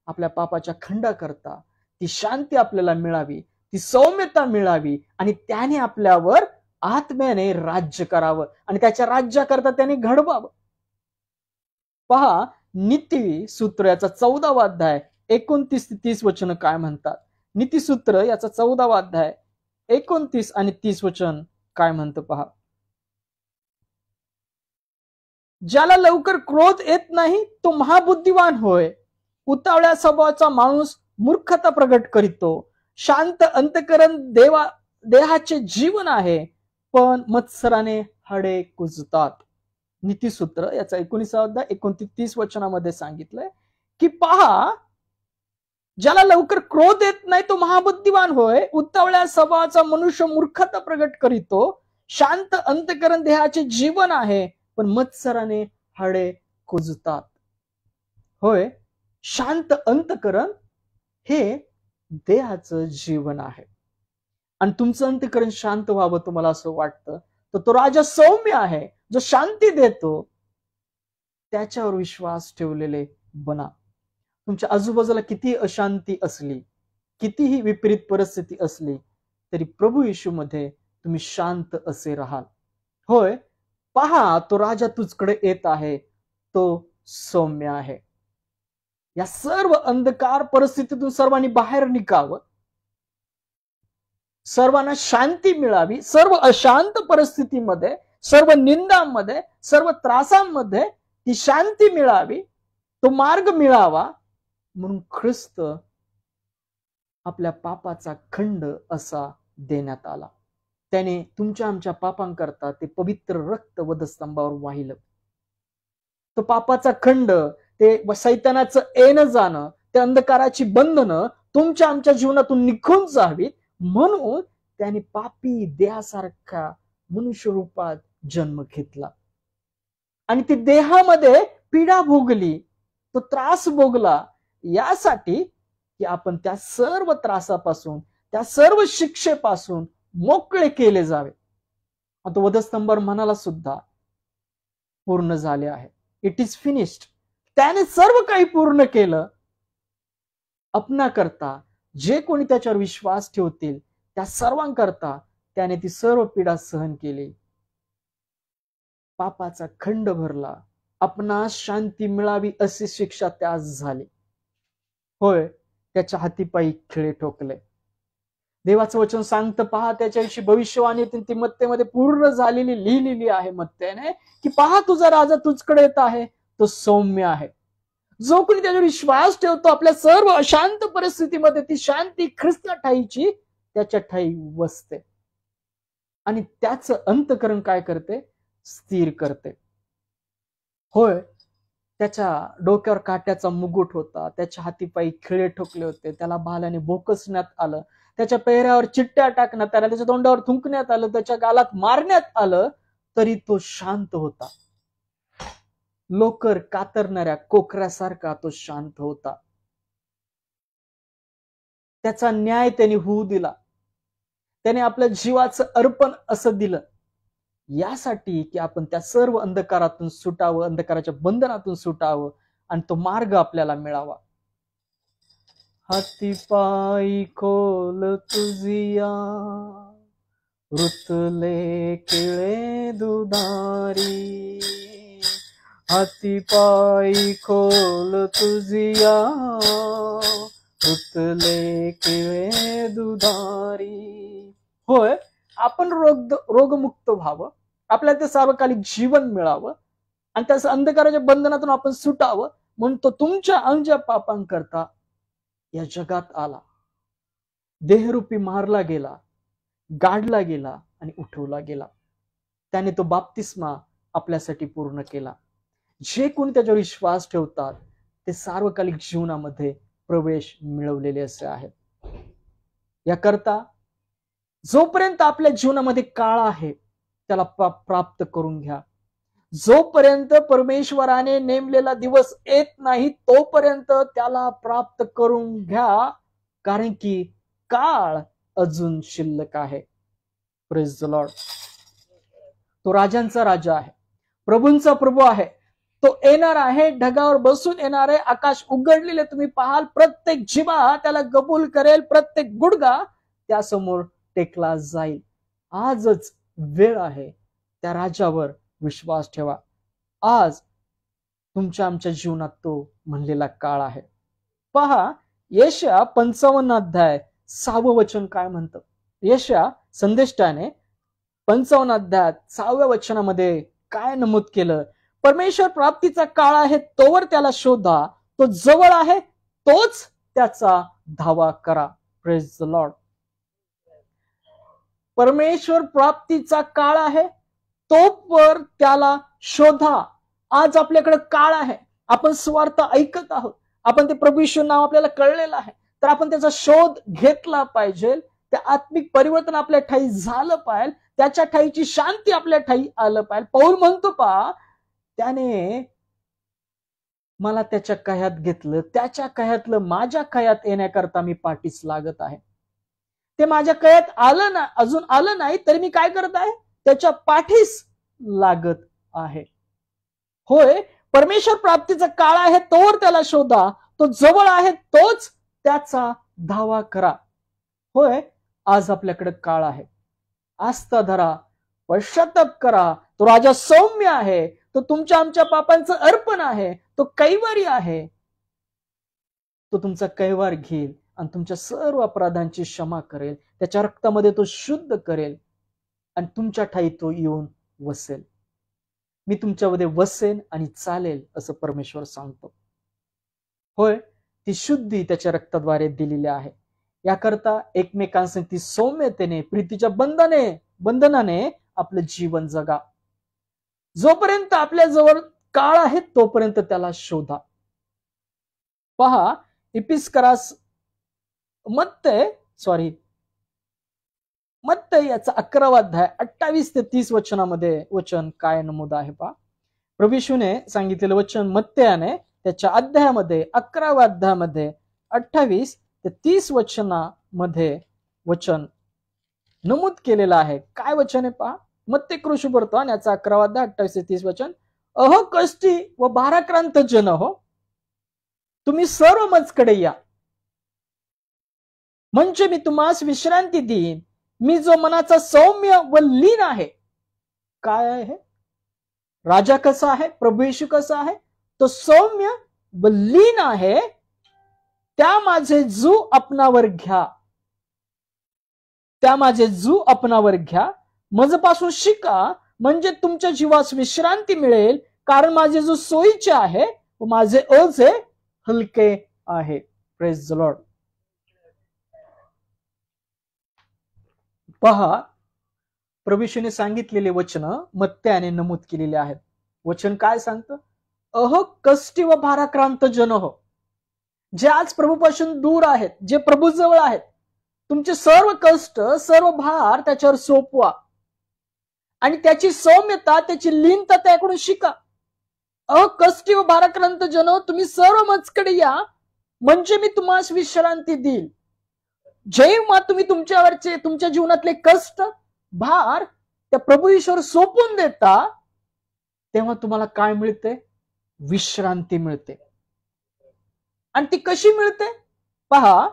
आपल्या पापाच्या खंडाकरता ती शांती आपल्याला मिळावी, ती सौम्यता मिळावी आणि त्याने आपल्यावर आत्म्याने राज्य करावं आणि त्याच्या राज्याकरता त्याने घडवावं. पहा, नीतिसूत्र याचा 14वा अध्याय 29 ते 30 वचन काय म्हणतात. नीतिसूत्र याचा 14वा अध्याय 29 आणि 30 वचन काय म्हणतं पहा. ज्याला लवकर क्रोध येत नाही तो महाबुद्धिवान होय. उतावळ्या स्वभावाचा माणूस मूर्खता प्रगट करीतो. शांत अंतकरण देहाचे जीवन आहे, पण मत्सराने हाडे कुजतात. नीतिसूत्र याचा 19वा अध्याय 29 वचनामध्ये सांगितलंय की पहा, ज्याला लवकर क्रोध येत नाही तो महाबुद्धिवान होय. उतावळ्या स्वभावाचा मनुष्य मूर्खता प्रगट करीतो. शांत अंतकरण देहाचे जीवन आहे, पण मत्सराने हाडे कुजतात. होय, शांत अंतकरण हे देहाचं जीवन आहे. आणि तुमचं अंतकरण शांत व्हावं तुम्हाला असं वाटतं, तर तो राजा सौम्य आहे, जो शांती देतो. त्याच्यावर विश्वास ठेवलेले बना. तुमच्या आजूबाजूला किती अशांती असली, कितीही विपरीत परिस्थिती असली, तरी प्रभू येशूमध्ये तुम्ही शांत असे राहाल. होय, पहा तो राजा तुझकडे येत आहे, तो सौम्य आहे. या सर्व अंधकार परिस्थितीतून सर्वांनी बाहेर निघावं, सर्वांना शांती मिळावी. सर्व अशांत परिस्थितीमध्ये, सर्व निंदांमध्ये, सर्व त्रासांमध्ये ती शांती मिळावी, तो मार्ग मिळावा, म्हणून ख्रिस्त आपल्या पापाचा खंड असा देण्यात आला. त्याने तुमच्या आमच्या पापांकरता ते पवित्र रक्त वधस्तंभावर वाहिलं. तो पापाचा खंड, ते सैतानाचं येणं जाणं, ते अंधकाराची बंधनं तुमच्या आमच्या जीवनातून निघून जावीत, म्हणून त्याने पापी देहासारखा मनुष्य रूपात जन्म घेतला आणि ती देहामध्ये पीडा भोगली, तो त्रास भोगला, यासाठी की आपण त्या सर्व त्रासापासून, त्या सर्व शिक्षेपासून मोकळे केले जावे. आता वधस्तंभावर म्हणाला सुद्धा पूर्ण झाले आहे. It is finished. त्याने सर्व काही पूर्ण केलं. आपणा करता जे कोणी त्याच्यावर विश्वास ठेवतील त्या सर्वांकरता त्याने ती सर्व पीडा सहन केली, पापाचा खंड भरला, आपणास शांती मिळावी अशी शिक्षा त्यास झाली. होय, त्याच्या हातीपायी खिळे ठोकले. देवाचं वचन सांगतं, पहा त्याच्याविषयी भविष्यवाणी ती मत्तेमध्ये पूर्ण झालेली लिहिलेली आहे मत्तेने, की पहा तुझा राजा तुझकडे येत आहे, तो सौम्य आहे. जो कोणी त्याच्यावर विश्वास ठेवतो, आपल्या सर्व अशांत परिस्थितीमध्ये ती शांती ख्रिस्त ठाईची त्याच्या ठाई वसते आणि त्याचं अंतकरण काय करते? स्थिर करते. होय, त्याच्या डोक्यावर काट्याचा मुकुट होता, त्याच्या हातीपायी खिळे ठोकले होते, त्याला भाल्याने भोकसण्यात आलं, त्याच्या पेहऱ्यावर चिट्ट्या टाकण्यात आल्या, त्याच्या तोंडावर थुंकण्यात आलं, त्याच्या गालात मारण्यात आलं, तरी तो शांत होता. लोकर कातरणाऱ्या कोकऱ्यासारखा तो शांत होता. त्याचा न्याय त्याने होऊ दिला. त्याने आपल्या जीवाचं अर्पण असं दिलं, यासाठी की आपण त्या सर्व अंधकारातून सुटावं, अंधकाराच्या बंधनातून सुटावं आणि तो मार्ग आपल्याला मिळावा. हातीपायी खोल तुझिया, रुतले किळे दुधारी. हातीपायी खोल तुझिया, रुतले किळे दुधारी. होय, आपण रोगमुक्त व्हावं, आपल्याला ते सार्वकालिक जीवन मिळावं आणि त्या अंधकाराच्या बंधनातून आपण सुटावं म्हणून तो तुमच्या आमच्या पापांकरता या जगात आला, देहरूपी मारला गेला, गाडला गेला आणि उठवला गेला. त्याने तो बाप्तिस्मा आपल्यासाठी पूर्ण केला. जे कोणी त्याच्यावर विश्वास ठेवतात ते सार्वकालिक जीवनामध्ये प्रवेश मिळवलेले असे आहेत. याकरता जोपर्यंत आपल्या जीवनामध्ये काळ आहे त्याला प्राप्त करून घ्या. जोपर्यंत परमेश्वराने नेमलेला दिवस येत नाही तोपर्यंत त्याला प्राप्त करून घ्या, कारण की काळ अजून शिल्लक आहे. Praise the Lord. तो राजांचा राजा आहे, प्रभूंचा प्रभू आहे. तो येणार आहे, ढगावर बसून येणार आहे. आकाश उघडलेले तुम्ही पाहाल, प्रत्येक जिव्हा त्याला कबूल करेल, प्रत्येक गुडघा त्यासमोर टेकला जाईल. आजच वेळ आहे, त्या राजावर विश्वास ठेवा. आज तुमच्या आमच्या जीवनात तो म्हणलेला काळ आहे. पहा, यशया 55 अध्याय 6 वचन काय म्हणतं? यशया संदेष्टाने 55 अध्यायात 6व्या वचनामध्ये काय नमूद केलं? परमेश्वर प्राप्तीचा काळ आहे तोवर त्याला शोधा, तो जवळ आहे तोच त्याचा धावा करा. Praise the Lord. परमेश्वर प्राप्तीचा काळ आहे तोवर त्याला शोधा. आज आपल्याकडे काळ आहे, आपण स्वार्थ ऐकत आहोत, आपण ते प्रभू येशू नाव आपल्याला कळलेलं आहे, तर आपण त्याचा शोध घेतला पाहिजे. त्या आत्मिक परिवर्तन आपल्या ठाई झालं पाहिजे, त्याच्या ठाईची शांती आपल्या ठाई आलं पाहिजे. पौल म्हणतो पहा, त्याने मला त्याच्या कह्यात घेतलं, त्याच्या कह्यातलं माझ्या कह्यात येण्याकरता मी पाठीस लागत आहे. ते माझ्या कह्यात आलं ना, अजून आलं नाही तरी मी काय करत आहे? त्याच्या पाठीस लागत आहे. होय, परमेश्वर प्राप्तीचा काळ आहे तोवर त्याला शोधा, तो जवळ आहे तोच त्याचा धावा करा. होय, आज आपल्याकडे काळ आहे. आस्था धरा, पश्चाताप करा. तो राजा सौम्य आहे, तो तुमच्या आमच्या पापांचं अर्पण आहे, तो कैवारी आहे. तो तुमचा कैवार घेईल आणि तुमच्या सर्व अपराधांची क्षमा करेल, त्याच्या रक्तामध्ये तो शुद्ध करेल आणि तुमच्या ठाई तो येऊन वसेल. मी तुमच्यामध्ये वसेन आणि चालेल असं परमेश्वर सांगतो. होय, ती शुद्धी त्याच्या रक्ताद्वारे दिलेली आहे. याकरता एकमेकांसाठी सौम्यतेने, प्रीतीच्या बंधनाने आपलं जीवन जगा. जोपर्यंत आपल्या जवळ काळ आहे तोपर्यंत त्याला शोधा. पहा, इपिस्करास मत्तय याचा 11वा अध्याय 28 ते 30 वचनामध्ये वचन काय नमूद आहे पहा. प्रभू येशूने सांगितलेलं वचन मत्तयाने त्याच्या अध्यायामध्ये 11व्या अध्यायामध्ये 28 ते 30 वचनामध्ये वचन नमूद केलेलं आहे. काय वचन आहे पहा. मत्ते कृषी भरतो आणि याचा 11वा अध्याय 28 ते 30 वचन. अहो कष्टी व भाराक्रांत जन हो, तुम्ही सर्व मजकडे या, म्हणजे मी तुम्हास विश्रांती देईन. मी जो मनाचा सौम्य व लीन आहे. काय आहे? राजा कसा आहे? प्रभू येशू कसा आहे? तो सौम्य व लीन आहे. त्या माझे जू आपणावर घ्या, त्या माझे जू आपणावर घ्या, मजपासून शिका, म्हणजे तुमच्या जीवास विश्रांती मिळेल. कारण माझे जू सोयीचे आहे व माझे ओझे हलके आहे. Praise the Lord. पहा, प्रभू येशूने सांगितलेले वचन मत्त्याने नमूद केलेले आहेत. वचन काय सांगतं? अहो कष्टी व भाराक्रांत जन हो, जे आज प्रभूपासून दूर आहेत, जे प्रभू जवळ आहेत, तुमचे सर्व कष्ट, सर्व भार त्याच्यावर सोपवा आणि त्याची सौम्यता, त्याची लीनता त्याकडून शिका. अहो कष्टी व भाराक्रांत जन हो, तुम्ही सर्व माझकडे या, म्हणजे मी तुम्हाला विश्रांती देईल. जेव्हा तुम्ही तुमच्यावरचे, तुमच्या जीवनातले कष्ट, भार त्या प्रभू ईश्वर सोपून देता, तेव्हा तुम्हाला काय मिळते? विश्रांती मिळते. आणि ती कशी मिळते? पहा,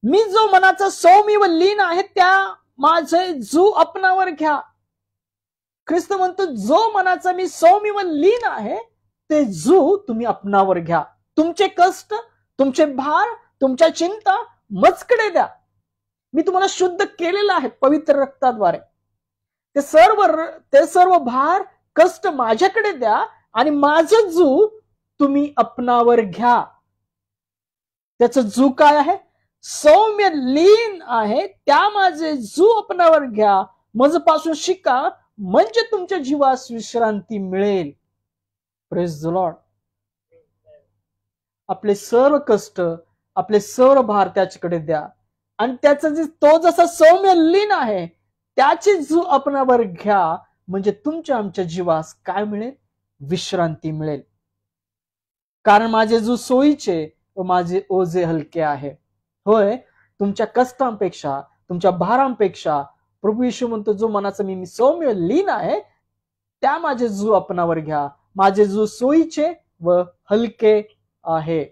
मी जो मनाचा सौम्य व लीन आहे, त्या माझे जू आपणावर घ्या. ख्रिस्त म्हणतो, जो मनाचा मी सौम्य व लीन आहे, ते जू तुम्ही आपणावर घ्या. तुमचे कष्ट, तुमचे भार, तुमच्या चिंता मजकडे द्या. मी तुम्हाला शुद्ध केलेलं आहे पवित्र रक्ताद्वारे. ते सर्व भार, कष्ट माझ्याकडे द्या आणि माझं जू तुम्ही आपणावर घ्या. त्याचं जू काय आहे? सौम्य लीन आहे, त्या माझे जू आपणावर घ्या, माझपासून शिका, म्हणजे तुमच्या जीवास विश्रांती मिळेल. Praise the Lord. आपले सर्व कष्ट, आपले सर्व भार त्याच्याकडे द्या आणि त्याचं तो जसा सौम्य लीन आहे, त्याची जू आपणावर घ्या, म्हणजे तुमच्या आमच्या जीवास काय मिळेल? विश्रांती मिळेल. कारण माझे जू सोयीचे व माझे ओझे हलके आहे. होय, तुमच्या कष्टांपेक्षा, तुमच्या भारांपेक्षा प्रभू येशू म्हणतो, जो मनाचा मी सौम्य लीन आहे, त्या माझे जू आपणावर घ्या, माझे जू सोयीचे व हलके आहे.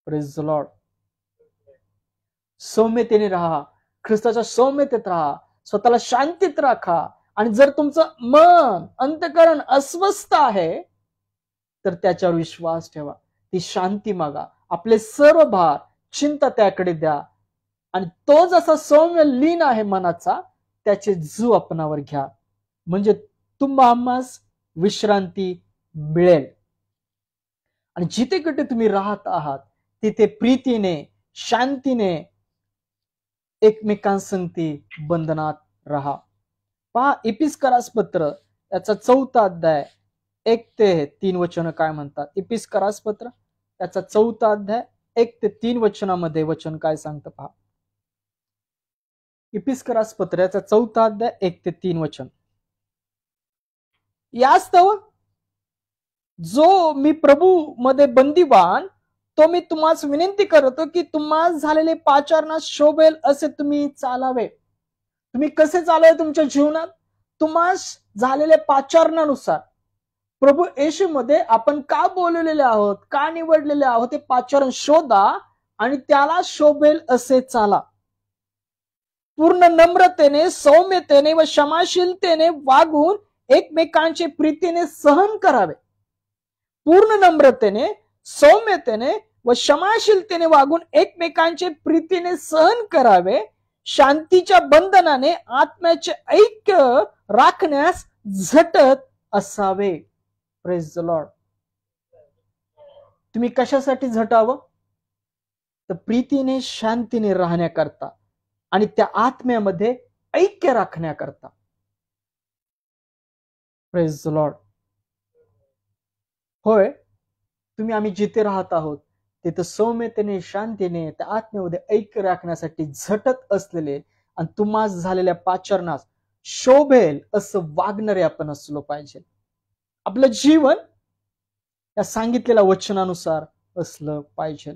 Praise the Lord. सौम्यतेने राहा, ख्रिस्ताच्या सौम्यतेत राहा, स्वतःला शांतीत राखा. आणि जर तुमचं मन, अंतःकरण अस्वस्थ आहे, तर त्याच्यावर विश्वास ठेवा, ती शांती मागा, आपले सर्व भार, चिंता त्याकडे द्या आणि तो जसा सौम्य लीन आहे मनाचा, त्याचे जू आपणावर घ्या, म्हणजे तुम्हास विश्रांती मिळेल. आणि जिथे कुठे तुम्ही राहत आहात, तिथे प्रीतीने, शांतीने एकमेकांसंगती बंधनात राहा. पहा, इपिस्करास पत्र याचा 4था अध्याय 1 ते 3 वचन काय म्हणतात? इपिस्करास पत्र याचा 4था अध्याय 1 ते 3 वचनामध्ये वचन काय सांगतं पहा. इपिस्करास पत्र याचा 4था अध्याय 1 ते 3 वचन. यास्तव जो मी प्रभू मध्ये बंदीवान, तो मी तुम्हाला विनंती करतो की तुम्हाला झालेले पाचारणास शोभेल असे तुम्ही चालावे. तुम्ही कसे चालावे तुमच्या जीवनात? तुम्हाला झालेल्या पाचारणानुसार. प्रभू येशू मध्ये आपण का बोललेले आहोत, का निवडलेले आहोत, ते पाचारण शोधा आणि त्याला शोभेल असे चाला. पूर्ण नम्रतेने, सौम्यतेने व क्षमाशीलतेने वागून एकमेकांचे प्रीतीने सहन करावे. पूर्ण नम्रतेने, सौम्यतेने व क्षमाशीलतेने वागून एकमेकांचे प्रीतीने सहन करावे. शांतीच्या बंधनाने आत्म्याचे ऐक्य राखण्यास झटत असावे. Praise the Lord. तुम्ही कशासाठी झटावं? तर प्रीतीने, शांतीने राहण्याकरता आणि त्या आत्म्यामध्ये ऐक्य राखण्याकरता. Praise the Lord. होय, तुम्ही आम्ही जिथे राहत आहोत तिथे सौम्यतेने, शांतीने त्या आत्म्यामध्ये ऐक्य राखण्यासाठी झटत असलेले आणि तुम्हाला झालेल्या पाचारणास शोभेल असं वागणारे आपण असलो पाहिजे. आपलं जीवन या सांगितलेल्या वचनानुसार असलं पाहिजे.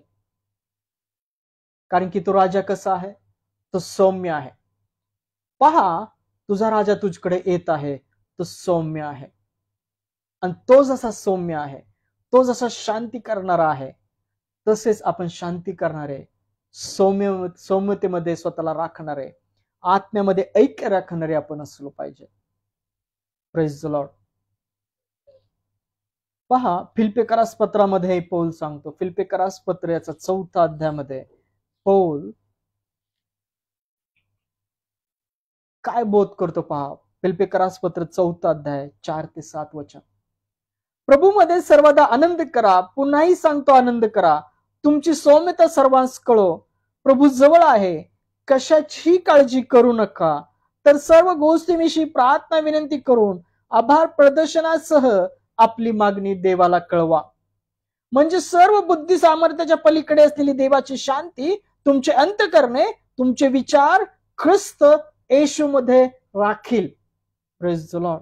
कारण की तो राजा कसा आहे? तो सौम्य आहे. पहा, तुझा राजा तुझकडे येत आहे, तो सौम्य आहे. आणि तो जसा सौम्य आहे, तो जसा शांती करणारा आहे, तसेच आपण शांती करणारे, सौम्यतेमध्ये स्वतःला राखणारे, आत्म्यामध्ये ऐक्य राखणारे आपण असलो पाहिजे. Praise the Lord. पहा, फिलिप्पियरास पत्रामध्ये पौल सांगतो, फिलिप्पियरास पत्र याचा 4था अध्यायामध्ये पौल काय बोध करतो पहा. फिलिप्पियरास पत्र 4था अध्याय 4 ते 7 वचन. प्रभूमध्ये सर्वदा आनंद करा. पुन्हाही सांगतो, आनंद करा. तुमची सौम्यता सर्वांस कळो. प्रभू जवळ आहे. कशाची काळजी करू नका, तर सर्व गोष्टींविषयी प्रार्थना विनंती करून आभार प्रदर्शनासह आपली मागणी देवाला कळवा. म्हणजे सर्व बुद्धी सामर्थ्याच्या पलीकडे असलेली देवाची शांती तुमचे अंतःकरणे, तुमचे विचार ख्रिस्त येशूमध्ये राखील. Praise the Lord.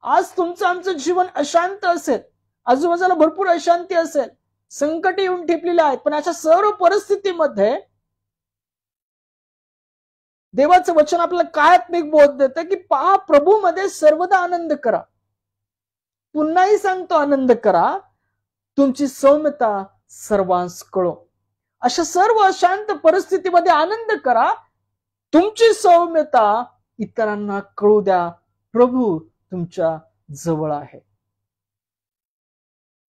आज तुमचं आमचं जीवन अशांत असेल, आजूबाजूला भरपूर अशांती असेल, संकट येऊन ठेपलेले आहेत, पण अशा सर्व परिस्थितीमध्ये देवाचं वचन आपल्याला काय आत्मिक बोध देतं की पहा, प्रभूमध्ये सर्वदा आनंद करा. पुन्हाही सांगतो, आनंद करा. तुमची सौम्यता सर्वांस कळो. अशा सर्व अशांत परिस्थितीमध्ये आनंद करा. तुमची सौम्यता इतरांना कळू द्या. प्रभू तुमच्या जवळ आहे.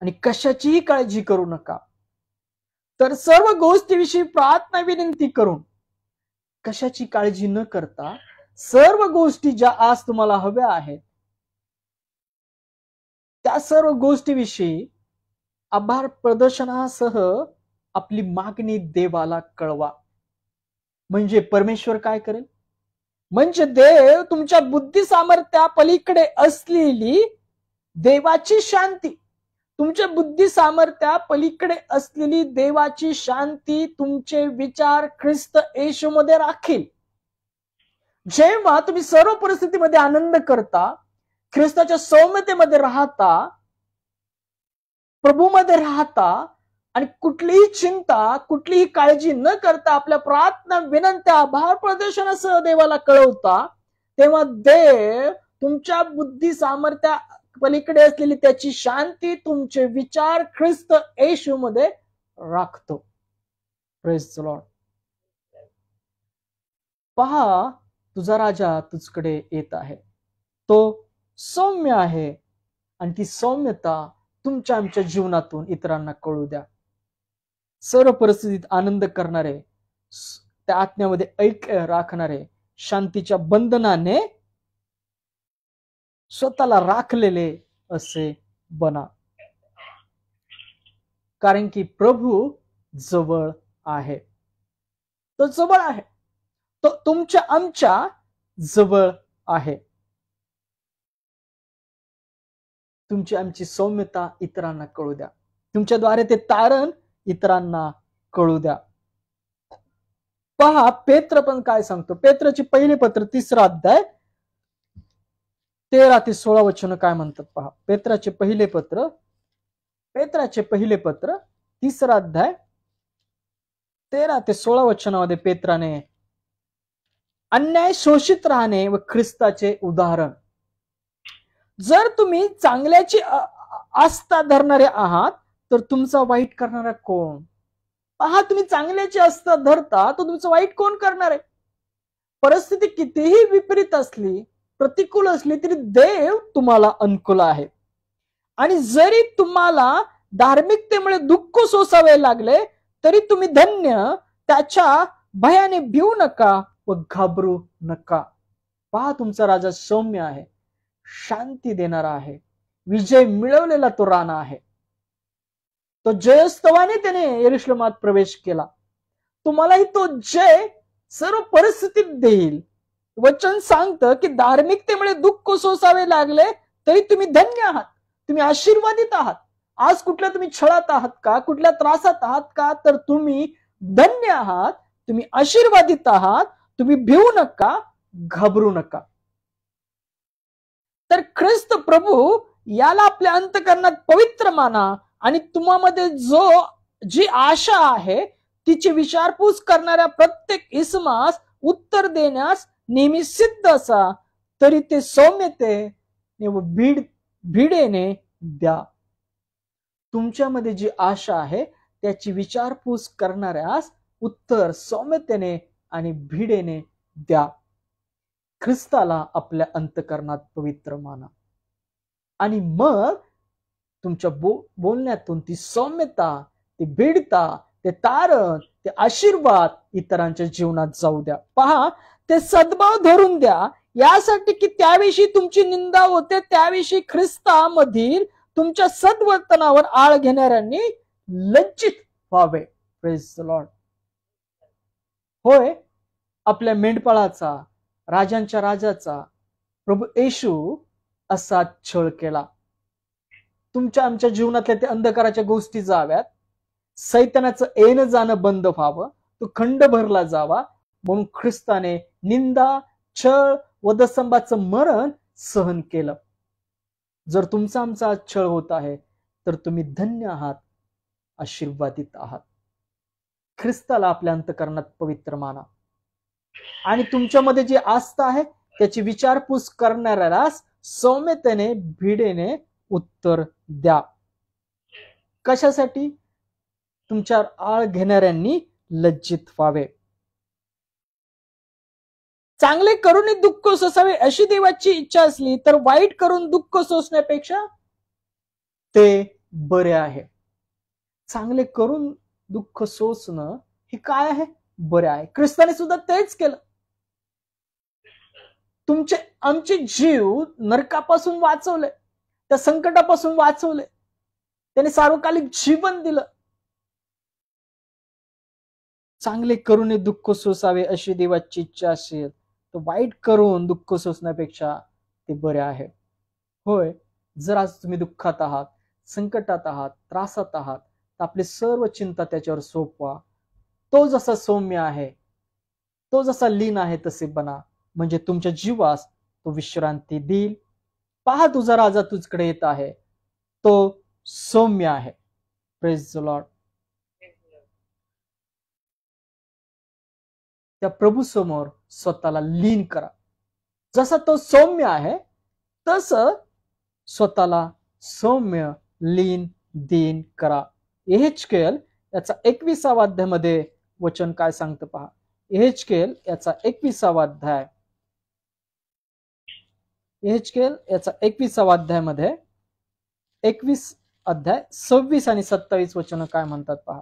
आणि कशाचीही काळजी करू नका, तर सर्व गोष्टीविषयी प्रार्थना विनंती करून. कशाची काळजी न करता सर्व गोष्टी ज्या आज तुम्हाला हव्या आहेत त्या सर्व गोष्टीविषयी आभार प्रदर्शनासह आपली मागणी देवाला कळवा. म्हणजे परमेश्वर काय करेल? म्हणजे देव तुमच्या बुद्धी सामर्थ्या पलीकडे असलेली देवाची शांती, तुमच्या बुद्धी सामर्थ्या पलीकडे असलेली देवाची शांती तुमचे विचार ख्रिस्त येशूमध्ये राखील. जेव्हा तुम्ही सर्व परिस्थितीमध्ये आनंद करता, ख्रिस्ताच्या सौम्यतेमध्ये राहता, प्रभूमध्ये राहता आणि कुठलीही चिंता, कुठलीही काळजी न करता आपल्या प्रार्थना विनंत्या आभार प्रदर्शनासह देवाला कळवता, तेव्हा देव तुमच्या बुद्धी सामर्थ्या पलीकडे असलेली त्याची शांती तुमचे विचार ख्रिस्त येशूमध्ये राखतो. Praise the Lord. पहा, तुझा राजा तुझकडे येत आहे. तो सौम्य आहे आणि ती सौम्यता तुमच्या आमच्या जीवनातून इतरांना कळू द्या. सर्व परिस्थितीत आनंद करणारे, त्या आत्म्यामध्ये ऐक्य राखणारे, शांतीच्या बंधनाने स्वतःला राखलेले असे बना. कारण की प्रभू जवळ आहे. तो जवळ आहे. तो तुमच्या आमच्या जवळ आहे. तुमची आमची सौम्यता इतरांना कळू द्या. तुमच्याद्वारे ते तारण इतरांना कळू द्या. पहा, पेत्र पण काय सांगतो. पेत्रचे पहिले पत्र 3 अध्याय 13 ते 16 वचन काय म्हणतात पहा. पेत्राचे पहिले पत्र 3 अध्याय 13 ते 16 वचनामध्ये पेत्राने अन्याय शोषित राहणे व ख्रिस्ताचे उदाहरण. जर तुम्ही चांगल्याची आस्था धरणारे आहात तर तुमचा वाईट करणारा कोण? पहा, तुम्ही चांगल्याची आस्था धरता तर तुमचं वाईट कोण करणार आहे? परिस्थिती कितीही विपरीत असली, प्रतिकूल असली तरी देव तुम्हाला अनुकूल आहे. आणि जरी तुम्हाला धार्मिकतेमुळे दुःख सोसावे लागले तरी तुम्ही धन्य, त्याच्या भयाने भिवू नका व घाबरू नका. पहा, तुमचा राजा सौम्य आहे, शांती देणारा आहे, विजय मिळवलेला तो राणा आहे. तो जयस्तवाने त्याने यरुशलेमात प्रवेश केला. तुम्हालाही तो जय सर्व परिस्थितीत देईल. वचन सांगतं की धार्मिकतेमुळे दुःख सोसावे लागले तरी तुम्ही धन्य आहात, तुम्ही आशीर्वादित आहात. आज कुठल्या तुम्ही छळात आहात का, कुठल्या त्रासात आहात का, तर तुम्ही धन्य आहात, तुम्ही आशीर्वादित आहात. तुम्ही भिवू नका, घाबरू नका. तर ख्रिस्त प्रभू याला आपल्या अंतःकरणात पवित्र माना आणि तुम्हामध्ये जी आशा आहे तिची विचारपूस करणाऱ्या प्रत्येक इसमास उत्तर देण्यास नेहमी सिद्ध असा, तरी ते सौम्यतेने व भिडेने द्या. तुमच्यामध्ये जी आशा आहे त्याची विचारपूस करणाऱ्यास उत्तर सौम्यतेने आणि भिडेने द्या. ख्रिस्ताला आपल्या अंतःकरणात पवित्र माना आणि मग तुमच्या बोलण्यातून ती सौम्यता, ती भिडता, ते तारण, ते आशीर्वाद इतरांच्या जीवनात जाऊ द्या. पहा, ते सद्भाव धरून द्या. यासाठी की त्याविषयी तुमची निंदा होते, त्याविषयी ख्रिस्तामधील तुमच्या सद्वर्तनावर आळ घेणाऱ्यांनी लज्जित व्हावे. Praise the Lord. होय, आपल्या मेंढपाळाचा, राजांच्या राजाचा प्रभू येशू असा छळ केला. तुमच्या आमच्या जीवनातल्या त्या अंधकाराच्या गोष्टी जाव्यात, सैतानाचं येणं जाणं बंद व्हावं, तो खंड भरला जावा म्हणून ख्रिस्ताने निंदा, छळ, वधस्तंभाचं मरण सहन केलं. जर तुमचा आमचा छळ होत आहे तर तुम्ही धन्य आहात, आशीर्वादित आहात. ख्रिस्ताला आपल्या अंतःकरणात पवित्र माना आणि तुमच्यामध्ये जी आस्था आहे त्याची विचारपूस करणाऱ्यालाच सौम्यतेने, भिडेने उत्तर द्या. कशासाठी? तुमच्यावर आळ घेणाऱ्यांनी लज्जित व्हावे. चांगले करून दुःख सोसावे अशी देवाची इच्छा असली तर वाईट करून दुःख सोसण्यापेक्षा ते बरे आहे. चांगले करून दुःख सोसणं हे काय आहे? बरे आहे. ख्रिस्ताने सुद्धा तेच केलं. तुमचे आमचे जीव नरकापासून वाचवले, त्या संकटापासून वाचवले, त्याने सार्वकालिक जीवन दिलं. चांगले करून दुःख सोसावे अशी देवाची इच्छा असेल तर वाईट करून दुःख सोसण्यापेक्षा ते बरे आहे. होय, जर आज तुम्ही दुःखात आहात, संकटात आहात, त्रासात आहात तर आपली सर्व चिंता त्याच्यावर सोपवा. तो जसा सौम्य आहे, तो जसा लीन आहे तसे बना, म्हणजे तुमच्या जीवास तो विश्रांती देईल. पहा, तुझा राजा तुझकडे येत आहे, तो सौम्य आहे. Praise the Lord. त्या प्रभू समोर स्वतःला लीन करा. जसा तो सौम्य आहे तसं स्वतःला सौम्य, लीन, दीन करा. यहेजकेल याचा 21 अध्यायामध्ये वचन काय सांगतं पहा. यहेजकेल याचा 21 अध्याय, यहेजकेल याचा 21 अध्यायामध्ये 21 अध्याय 26 आणि 27 वचन काय म्हणतात पहा.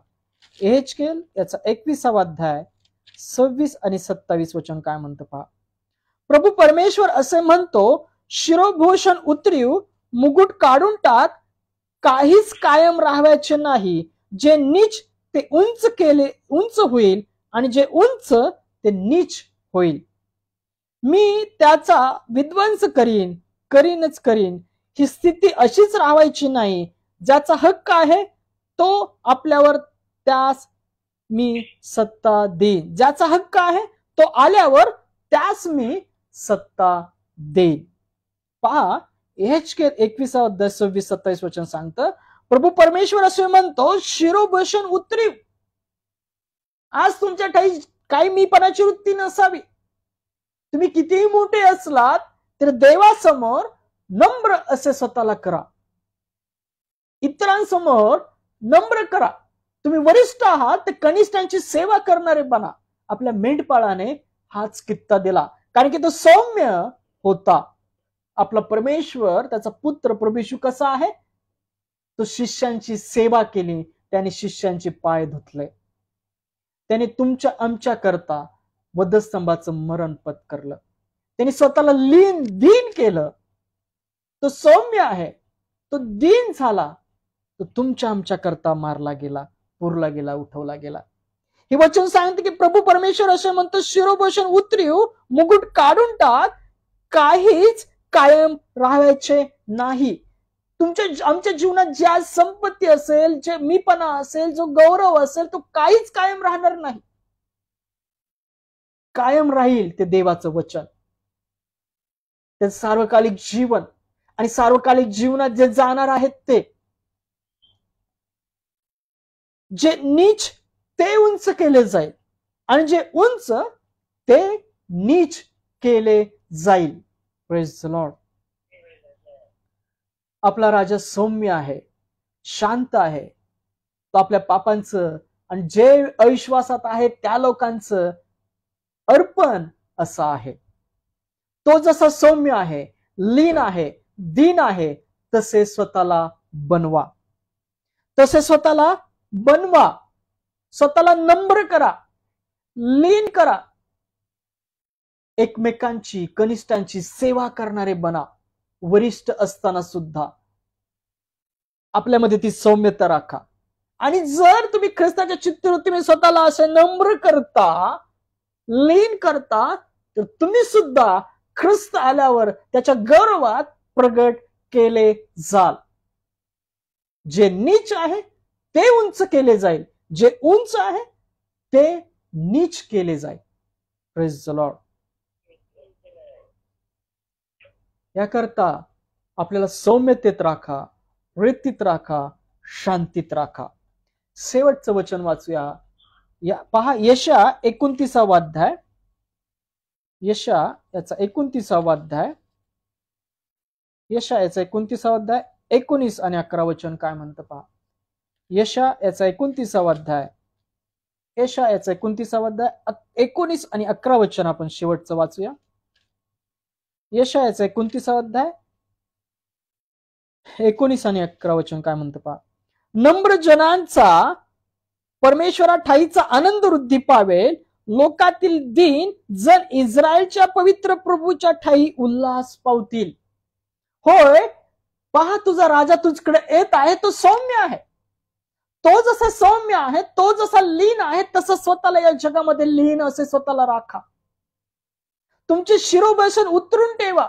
यहेजकेल याचा 21 अध्याय 26 आणि 27 वचन काय म्हणतं पहा. प्रभू परमेश्वर असे म्हणतो, शिरोभूषण उतरीव, मुकुट काढून टाक, काहीच कायम राहायचे नाही. जे नीच ते उंच होईल आणि जे उंच ते नीच होईल. मी त्याचा विध्वंस करीनच करीन. ही स्थिती अशीच राहायची नाही. ज्याचा हक्क आहे तो आपल्यावर त्यास मी सत्ता देईन. ज्याचा हक्क आहे तो आल्यावर त्यास मी सत्ता देईन. पहा, यहेजकेल 21 अध्याय 26-27 वचन सांगतं, प्रभू परमेश्वर असे म्हणतो, शिरोभूषण उतरीव. आज तुमच्या काही मीपणाची वृत्ती नसावी. तुम्ही कितीही मोठे असलात तर देवासमोर नम्र असे स्वतःला करा. इतरांसमोर नम्र करा. तुम्ही वरिष्ठ आहात तर कनिष्ठांची सेवा करणारे बना. आपल्या मेंढपाळाने हाच कित्ता दिला, कारण की तो सौम्य होता. आपला परमेश्वर, त्याचा पुत्र प्रभू येशू कसा आहे? तो शिष्यांची सेवा केली, त्याने शिष्यांचे पाय धुतले, त्याने तुमच्या आमच्या करता वधस्तंभाचं मरण पत्करलं, त्याने स्वतःला दीन केलं. तो सौम्य आहे, तो दीन झाला, तो तुमच्या आमच्या करता मारला गेला, पुरला गेला, उठवला गेला. हे वचन सांगते की प्रभू परमेश्वर असे म्हणतो, शिरोभूषण उतरीव, मुकुट काढून टाक, काहीच कायम राहायचे नाही. तुमच्या आमच्या जीवनात ज्या संपत्ती असेल, जे मीपणा असेल, जो गौरव असेल, तो काहीच कायम राहणार नाही. कायम राहील ते देवाचं वचन, ते सार्वकालिक जीवन. आणि सार्वकालिक जीवनात जे जाणार आहेत ते, जे नीच ते उंच केले जाईल आणि जे उंच ते नीच केले जाईल. Praise the Lord. आपला राजा सौम्य आहे, शांत आहे. तो आपल्या पापांचं आणि जे अविश्वासात आहे त्या लोकांचं अर्पण असं आहे. तो जसा सौम्य आहे, लीन आहे, दीन आहे, तसे स्वतःला बनवा. तसे स्वतःला बनवा. स्वतःला नम्र करा, लीन करा. एकमेकांची कनिष्ठांची सेवा करणारे बना. वरिष्ठ असताना सुद्धा आपल्यामध्ये ती सौम्यता राखा. आणि जर तुम्ही ख्रिस्ताच्या चित्तवृत्तीने स्वतःला असे नम्र करता, लीन करता, तर तुम्ही सुद्धा ख्रिस्त आल्यावर त्याच्या गौरवात प्रगट केले जाल. जे नीच आहे ते उंच केले जाईल, जे उंच आहे ते नीच केले जाईल. Praise the Lord. याकरता आपल्याला सौम्यतेत राखा, वृत्तीत राखा, शांतीत राखा. शेवटचं वचन वाचूया. पहा, यशा 29वा अध्याय, यशा याचा 29वा अध्याय, यशा याचा 29वा अध्याय 19 आणि 11 वचन काय म्हणतं पहा. यशा याचा 29वा अध्याय, यशा याचा 29वा अध्याय 19 आणि 11 वचन आपण शेवटचं वाचूया. यशा याचा 29वा अध्याय 19 आणि 11 वचन काय म्हणतं पहा. नम्र जनांचा परमेश्वरा ठाईचा आनंद वृद्धी पावेल, लोकातील दीन जन इस्रायलच्या पवित्र प्रभूच्या ठाई उल्हास पावतील. होय, पहा, तुझा राजा तुझकडे येत आहे, तो सौम्य आहे. तो जसा सौम्य आहे, तो जसा लीन आहे, तसं स्वतःला या जगामध्ये लीन असे स्वतःला राखा. तुमचे शिरोभूषण उतरून ठेवा.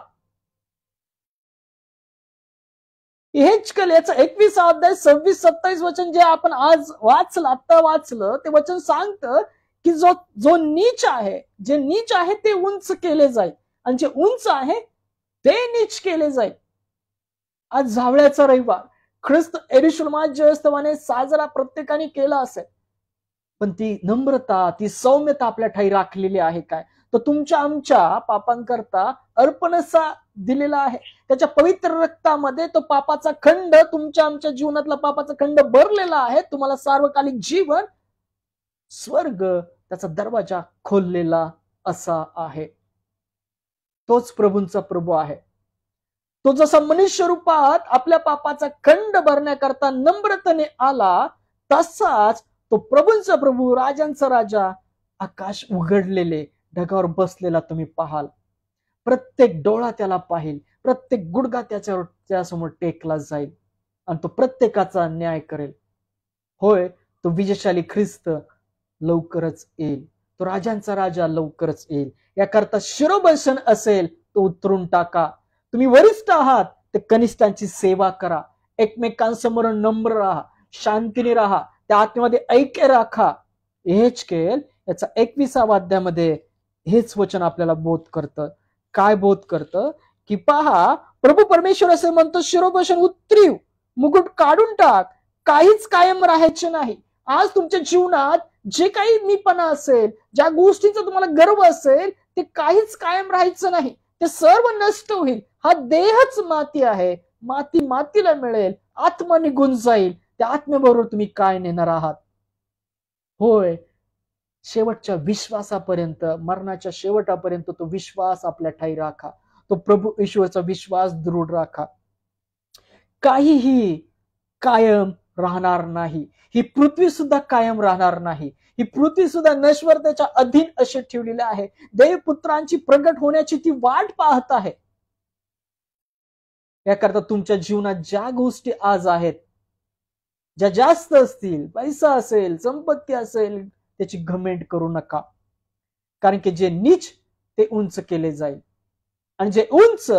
हेचकल याचा 21वा अध्याय 26-27 वचन जे आपण आज वाचलं, आता वाचलं, ते वचन सांगतं की जो नीच आहे, जे नीच आहे ते उंच केले जाईल, आणि जे उंच आहे ते नीच केले जाईल. आज झावळ्याचा रविवार, ख्रिस्त यरुशलेमात जयोत्सवाने साजरा प्रत्येकाने केला असेल, पण ती नम्रता, ती सौम्यता आपल्या ठाई राखलेली आहे काय? तो तुमच्या आमच्या पापांकरता अर्पणसा दिलेला आहे. त्याच्या पवित्र रक्तामध्ये तो पापाचा खंड, तुमच्या आमच्या जीवनातला पापाचा खंड भरलेला आहे. तुम्हाला सार्वकालिक जीवन, स्वर्ग, त्याचा दरवाजा खोललेला असा आहे. तोच प्रभूंचा प्रभू आहे. तो जसा मनुष्य रूपात आपल्या पापाचा खंड भरण्याकरता नम्रतेने आला, तसाच तो प्रभूंचा प्रभू, राजांचा राजा, आकाश उघडलेले ढगावर बसलेला तुम्ही पाहाल. प्रत्येक डोळा त्याला पाहिल, प्रत्येक गुडघा त्याच्यासमोर टेकला जाईल, आणि तो प्रत्येकाचा न्याय करेल. होय, तो विजयशाली ख्रिस्त लवकरच येईल. तो राजांचा राजा लवकरच येईल. याकरता शिरोभूषण असेल तो उतरून टाका. तुम्ही वरिष्ठ आहात ते कनिष्ठांची सेवा करा. एकमेकांसमोर नम्र राहा, शांतीने राहा, त्या आत्म्यामध्ये ऐक्य राखा. हेचकेल याचा 21वा अध्यायामध्ये हेच वचन आपल्याला बोध करतं. काय बोध करतं की पहा, प्रभू परमेश्वर असे म्हणतो, शिरोभूषण उतरीव, मुकुट काढून टाक, काहीच कायम राहायचे नाही. आज तुमच्या जीवनात जे काही मीपणा असेल, ज्या गोष्टींचा तुम्हाला गर्व असेल, ते काहीच कायम राहायचं नाही. ते सर्व नष्ट होईल. हा देहच माती आहे, माती मातीला मिळेल, आत्मा निघून जाईल. त्या आत्म्याबरोबर तुम्ही काय नेणार आहात? होय, शेवटच्या विश्वासापर्यंत, मरणाच्या शेवटापर्यंत तो विश्वास आपल्या ठाई राखा. तो प्रभू ईश्वरचा विश्वास दृढ राखा. काहीही कायम राहणार नाही. ही पृथ्वी सुद्धा कायम राहणार नाही. ही पृथ्वी सुद्धा नश्वरतेच्या अधीन असे ठेवलेले आहे. देवपुत्रांची प्रगट होण्याची ती वाट पाहत आहे. याकरता तुमच्या जीवनात ज्या गोष्टी आज आहेत, ज्या जास्त असतील, पैसा असेल, संपत्ती असेल, त्याची घमेंड करू नका. कारण की जे नीच ते उंच केले जाईल, आणि जे उंच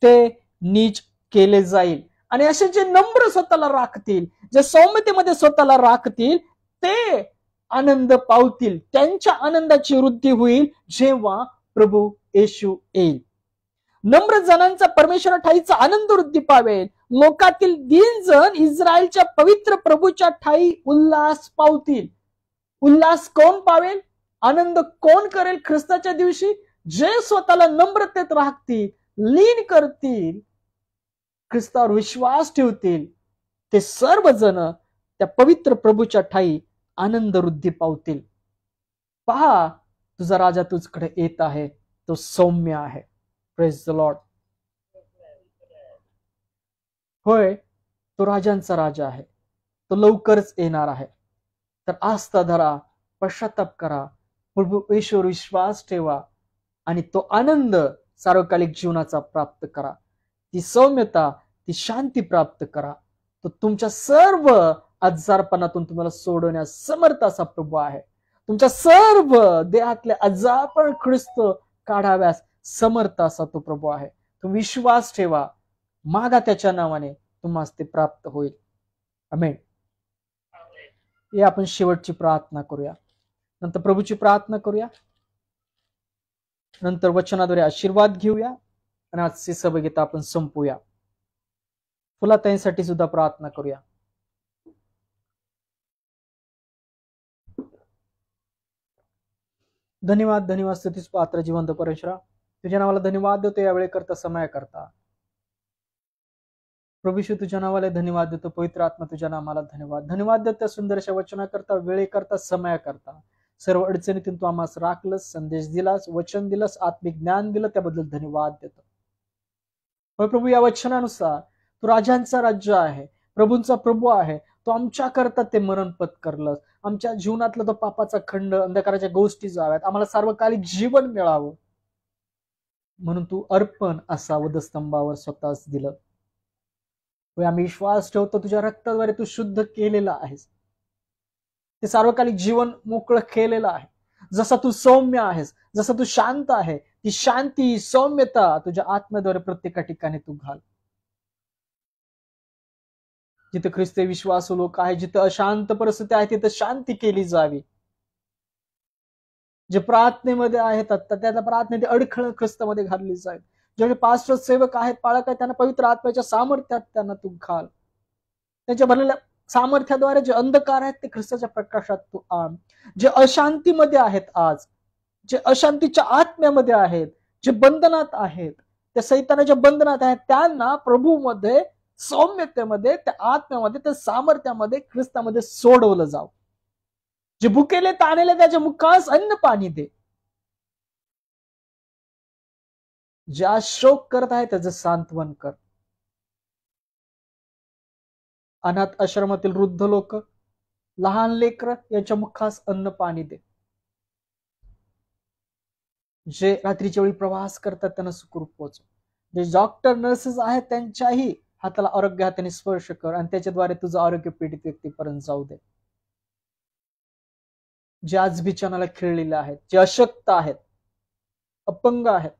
ते नीच केले जाईल. आणि असे जे नम्र स्वतःला राखतील, जे सौम्यतेमध्ये स्वतःला राखतील, ते आनंद पावतील. त्यांच्या आनंदाची वृद्धी होईल जेव्हा प्रभू येशू येईल. नम्र जनांचा परमेश्वर ठाईचा आनंद वृद्धी पावेल, लोकातील दीन जण इस्रायलच्या पवित्र प्रभूच्या ठाई उल्हास पावतील. उल्हास कोण पावेल? आनंद कोण करेल ख्रिस्ताच्या दिवशी? जे स्वतःला नम्रतेत राखतील, लीन करतील, ख्रिस्तावर विश्वास ठेवतील, ते सर्वजण त्या पवित्र प्रभूच्या ठाई आनंद वृद्धी पावतील. पहा, तुझा राजा तुझकडे येत आहे, तो सौम्य आहे. Praise the Lord. होय, तो राजांचा राजा आहे, तो लवकरच येणार आहे. तर आस्था धरा, पश्चाताप करा, प्रभू ईश्वर विश्वास ठेवा. आणि तो आनंद सार्वकालिक जीवनाचा प्राप्त करा, ती सौम्यता, ती शांती प्राप्त करा. तो तुमच्या सर्व आजारपणातून तुम्हाला सोडवण्यास समर्थ असा प्रभू आहे. तुमच्या सर्व देहातले आजारपण ख्रिस्त काढाव्यास समर्थ असा तो प्रभू आहे. तुम्ही विश्वास ठेवा, मागा त्याच्या नावाने, तुम्हाला ते प्राप्त होईल. आमेन. हे आपण शेवटची प्रार्थना करूया, नंतर प्रभूची प्रार्थना करूया, नंतर वचनाद्वारे आशीर्वाद घेऊया आणि आजची सभेगीता आपण संपूया. फुलाताईंसाठी सुद्धा प्रार्थना करूया. धन्यवाद, धन्यवाद, स्तुतीस पात्र जिवंत परमेश्वरा, तुझ्या नावाला धन्यवाद देतो यावेळी करता, समय करता. प्रभू तुझ्या नावाला धन्यवाद देतो. पवित्र आत्मा तुझ्या नामाला धन्यवाद. धन्यवाद देतो सुंदरशा वचना करता, वेळे करता, समय करता. सर्व अडचणीतून तू आम्हाला राखलंस, संदेश दिलास, वचन दिलंस, आत्मिक ज्ञान दिलं, त्याबद्दल धन्यवाद देतो. होय प्रभू, या वचनानुसार तू राजांचा राज्य आहे, प्रभूंचा प्रभू आहे. तो आमच्या करता ते मरण पत्करलंस. आमच्या जीवनातला तो पापाचा खंड, अंधकाराच्या गोष्टी जाव्यात, आम्हाला सार्वकालिक जीवन मिळावं म्हणून तू अर्पण असा वधस्तंभावर स्वतःच दिलं. आम्ही विश्वास ठेवतो तुझ्या रक्ताद्वारे तू शुद्ध केलेला आहेस, ते सार्वकालिक जीवन मोकळं केलेलं आहे. जसा तू सौम्य आहेस, जसा तू शांत आहे, ती शांती, सौम्यता तुझ्या आत्म्याद्वारे प्रत्येका ठिकाणी तू घाल. जिथे ख्रिस्ती विश्वासू लोक आहे, जिथे अशांत परिस्थिती आहे, तिथे शांती केली जावी. जे प्रार्थनेमध्ये आहेत आता, त्या प्रार्थनेत अडखळ ख्रिस्तामध्ये घालली जाईल. जेवढे पास्टर सेवक आहेत, पाळक आहेत, त्यांना पवित्र आत्म्याच्या सामर्थ्यात त्यांना तू घाल. त्यांच्या भरलेल्या सामर्थ्याद्वारे जे अंधकार आहेत ते ख्रिस्ताच्या प्रकाशात तू आण. जे अशांतीमध्ये आहेत आज, जे अशांतीच्या आत्म्यामध्ये आहेत, जे बंधनात आहेत, त्या सैतानाच्या बंधनात आहेत, त्यांना प्रभूमध्ये, सौम्यतेमध्ये, त्या आत्म्यामध्ये, त्या सामर्थ्यामध्ये, ख्रिस्तामध्ये सोडवलं जावं. जे भुकेले ताणेले त्याच्या मुखास अन्न पाणी दे. ज्या शोक करत आहे त्याचं सांत्वन कर. अनाथ आश्रमातील वृद्ध लोक, लहान लेकर याच्या मुखास अन्न पाणी दे. जे रात्रीच्या वेळी प्रवास करतात त्यांना सुखरूप पोहोचव. जे डॉक्टर नर्सेस आहेत त्यांच्याही हाताला आरोग्य हाताने स्पर्श कर आणि त्याच्याद्वारे तुझं आरोग्य पीडित व्यक्तीपर्यंत जाऊ दे. जे आज बिछानाला खिळलेले आहेत, जे अशक्त आहेत, अपंग आहेत,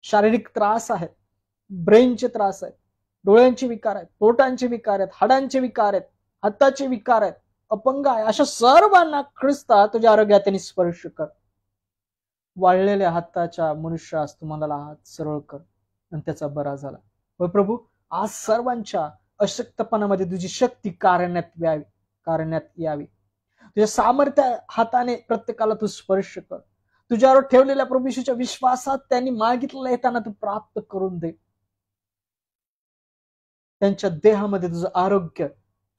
शारीरिक त्रास आहेत, ब्रेनचे त्रास आहेत, डोळ्यांचे विकार आहेत, पोटांचे विकार आहेत, हाडांचे विकार आहेत, हाताचे विकार आहेत, अपंग आहे, अशा सर्वांना ख्रिस्ता तुझ्या आरोग्याने स्पर्श कर. वाळलेल्या हाताच्या मनुष्यास तुम्हाला हात सरळ कर आणि त्याचा बरा झाला. होय प्रभू, आज सर्वांच्या अशक्तपणामध्ये तुझी शक्ती कार्यान्वित यावी. तुझ्या सामर्थ्य हाताने प्रत्येकाला तू स्पर्श कर. तुझ्यावर ठेवलेल्या प्रभू येशूच्या विश्वासात त्यांनी मागितलेलं आहे त्यांना तू प्राप्त करून दे. त्यांच्या देहामध्ये तुझं आरोग्य,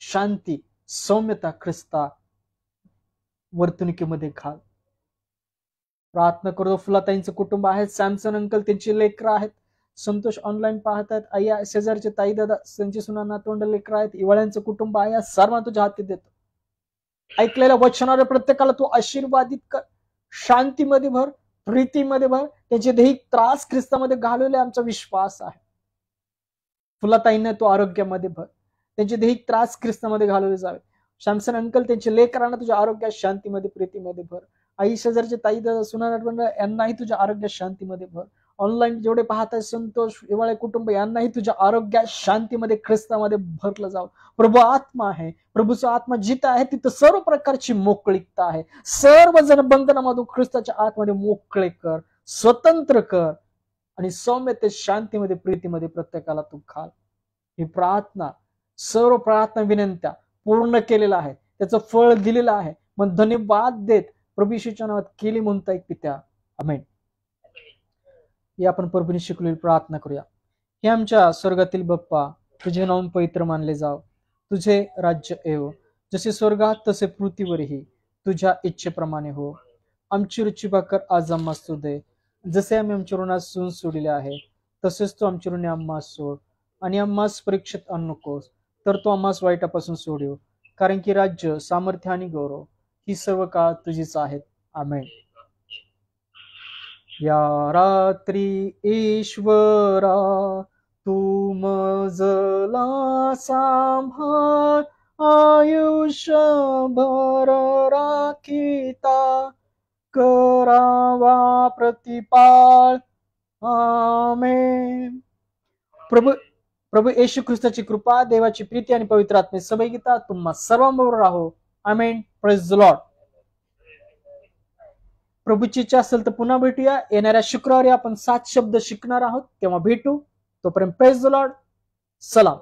शांती, सौम्यता ख्रिस्ता वर्तणुकीमध्ये घाल. प्रार्थना करतो फुलाताईंचं कुटुंब आहे, सॅमसन अंकल त्यांची लेकरं आहेत, संतोष ऑनलाईन पाहत आहेत, आई शेजारचे ताई दादा त्यांची सुना नातवंड लेकरं आहेत, इवाळ्यांचं कुटुंब आहे, या सर्वांना तुझ्या हाती देतो. ऐकलेल्या वचनावर प्रत्येकाला तू आशीर्वादित कर, शांतीमध्ये भर, प्रीतीमध्ये भर. त्यांचे दैहिक त्रास ख्रिस्तामध्ये घालवले आमचा विश्वास आहे. फुलाताईंना तू आरोग्यामध्ये भर, त्यांचे दैहिक त्रास ख्रिस्तामध्ये घालवले जावे. सॅमसन अंकल त्यांचे लेकरांना तुझ्या आरोग्यात, शांतीमध्ये, प्रीतीमध्ये भर. आई शेजारचे ताई दादा सुना यांनाही तुझ्या आरोग्यात, शांतीमध्ये भर. ऑनलाईन जेवढे पाहत आहे संतोष हिवाळे कुटुंब यांनाही तुझ्या आरोग्यात, शांतीमध्ये, ख्रिस्तामध्ये भरलं जावं. प्रभू आत्मा आहे, प्रभूचा आत्मा जिथं आहे तिथं सर्व प्रकारची मोकळीकता आहे. सर्वजण बंधनामधून ख्रिस्ताच्या आतमध्ये मोकळे कर, स्वतंत्र कर आणि सौम्यते, शांतीमध्ये, प्रीतीमध्ये प्रत्येकाला तू घाल. ही प्रार्थना, सर्व प्रार्थना विनंत्या पूर्ण केलेला आहे, त्याचं फळ दिलेलं आहे. मग धन्यवाद देत प्रभू येशूच्या नावात केली म्हणता एक पित्या, आमेन. ही आपण प्रभूने शिकलेली प्रार्थना करूया. हे आमच्या स्वर्गातील बाप्पा, तुझे नाम पवित्र मानले जाव, तुझे राज्य येव, जसे स्वर्गात तसे पृथ्वीवरही तुझ्या इच्छेप्रमाणे हो. आमची रुची भाकर आज आम्हास तू दे, जसे आम्ही आमच्या ऋणास सून सोडले आहे तसेच तू आमची ऋणे आम्हास सोड, आणि आम्हास परीक्षेत आणू नकोस, तर तू आम्हास वाईटापासून सोडव. कारण की राज्य, सामर्थ्य आणि गौरव ही सर्व काळ तुझीच आहेत, आमेन. या रात्री ईश्वरा तू मजला सांभाळ, आयुष्यभर राखीता करावा प्रतिपाळ. आमेन. प्रभू प्रभू येशू ख्रिस्ताची कृपा, देवाची प्रीती आणि पवित्र आत्म्याची सहभागिता तुम्हा सर्वांबरोबर राहो. आमेन. Praise the Lord. प्रभूची इच्छा असेल तर पुन्हा भेटूया. येणाऱ्या शुक्रवारी आपण 7 शब्द शिकणार आहोत, तेव्हा भेटू. तोपर्यंत प्रेज द लॉर्ड. सलाम.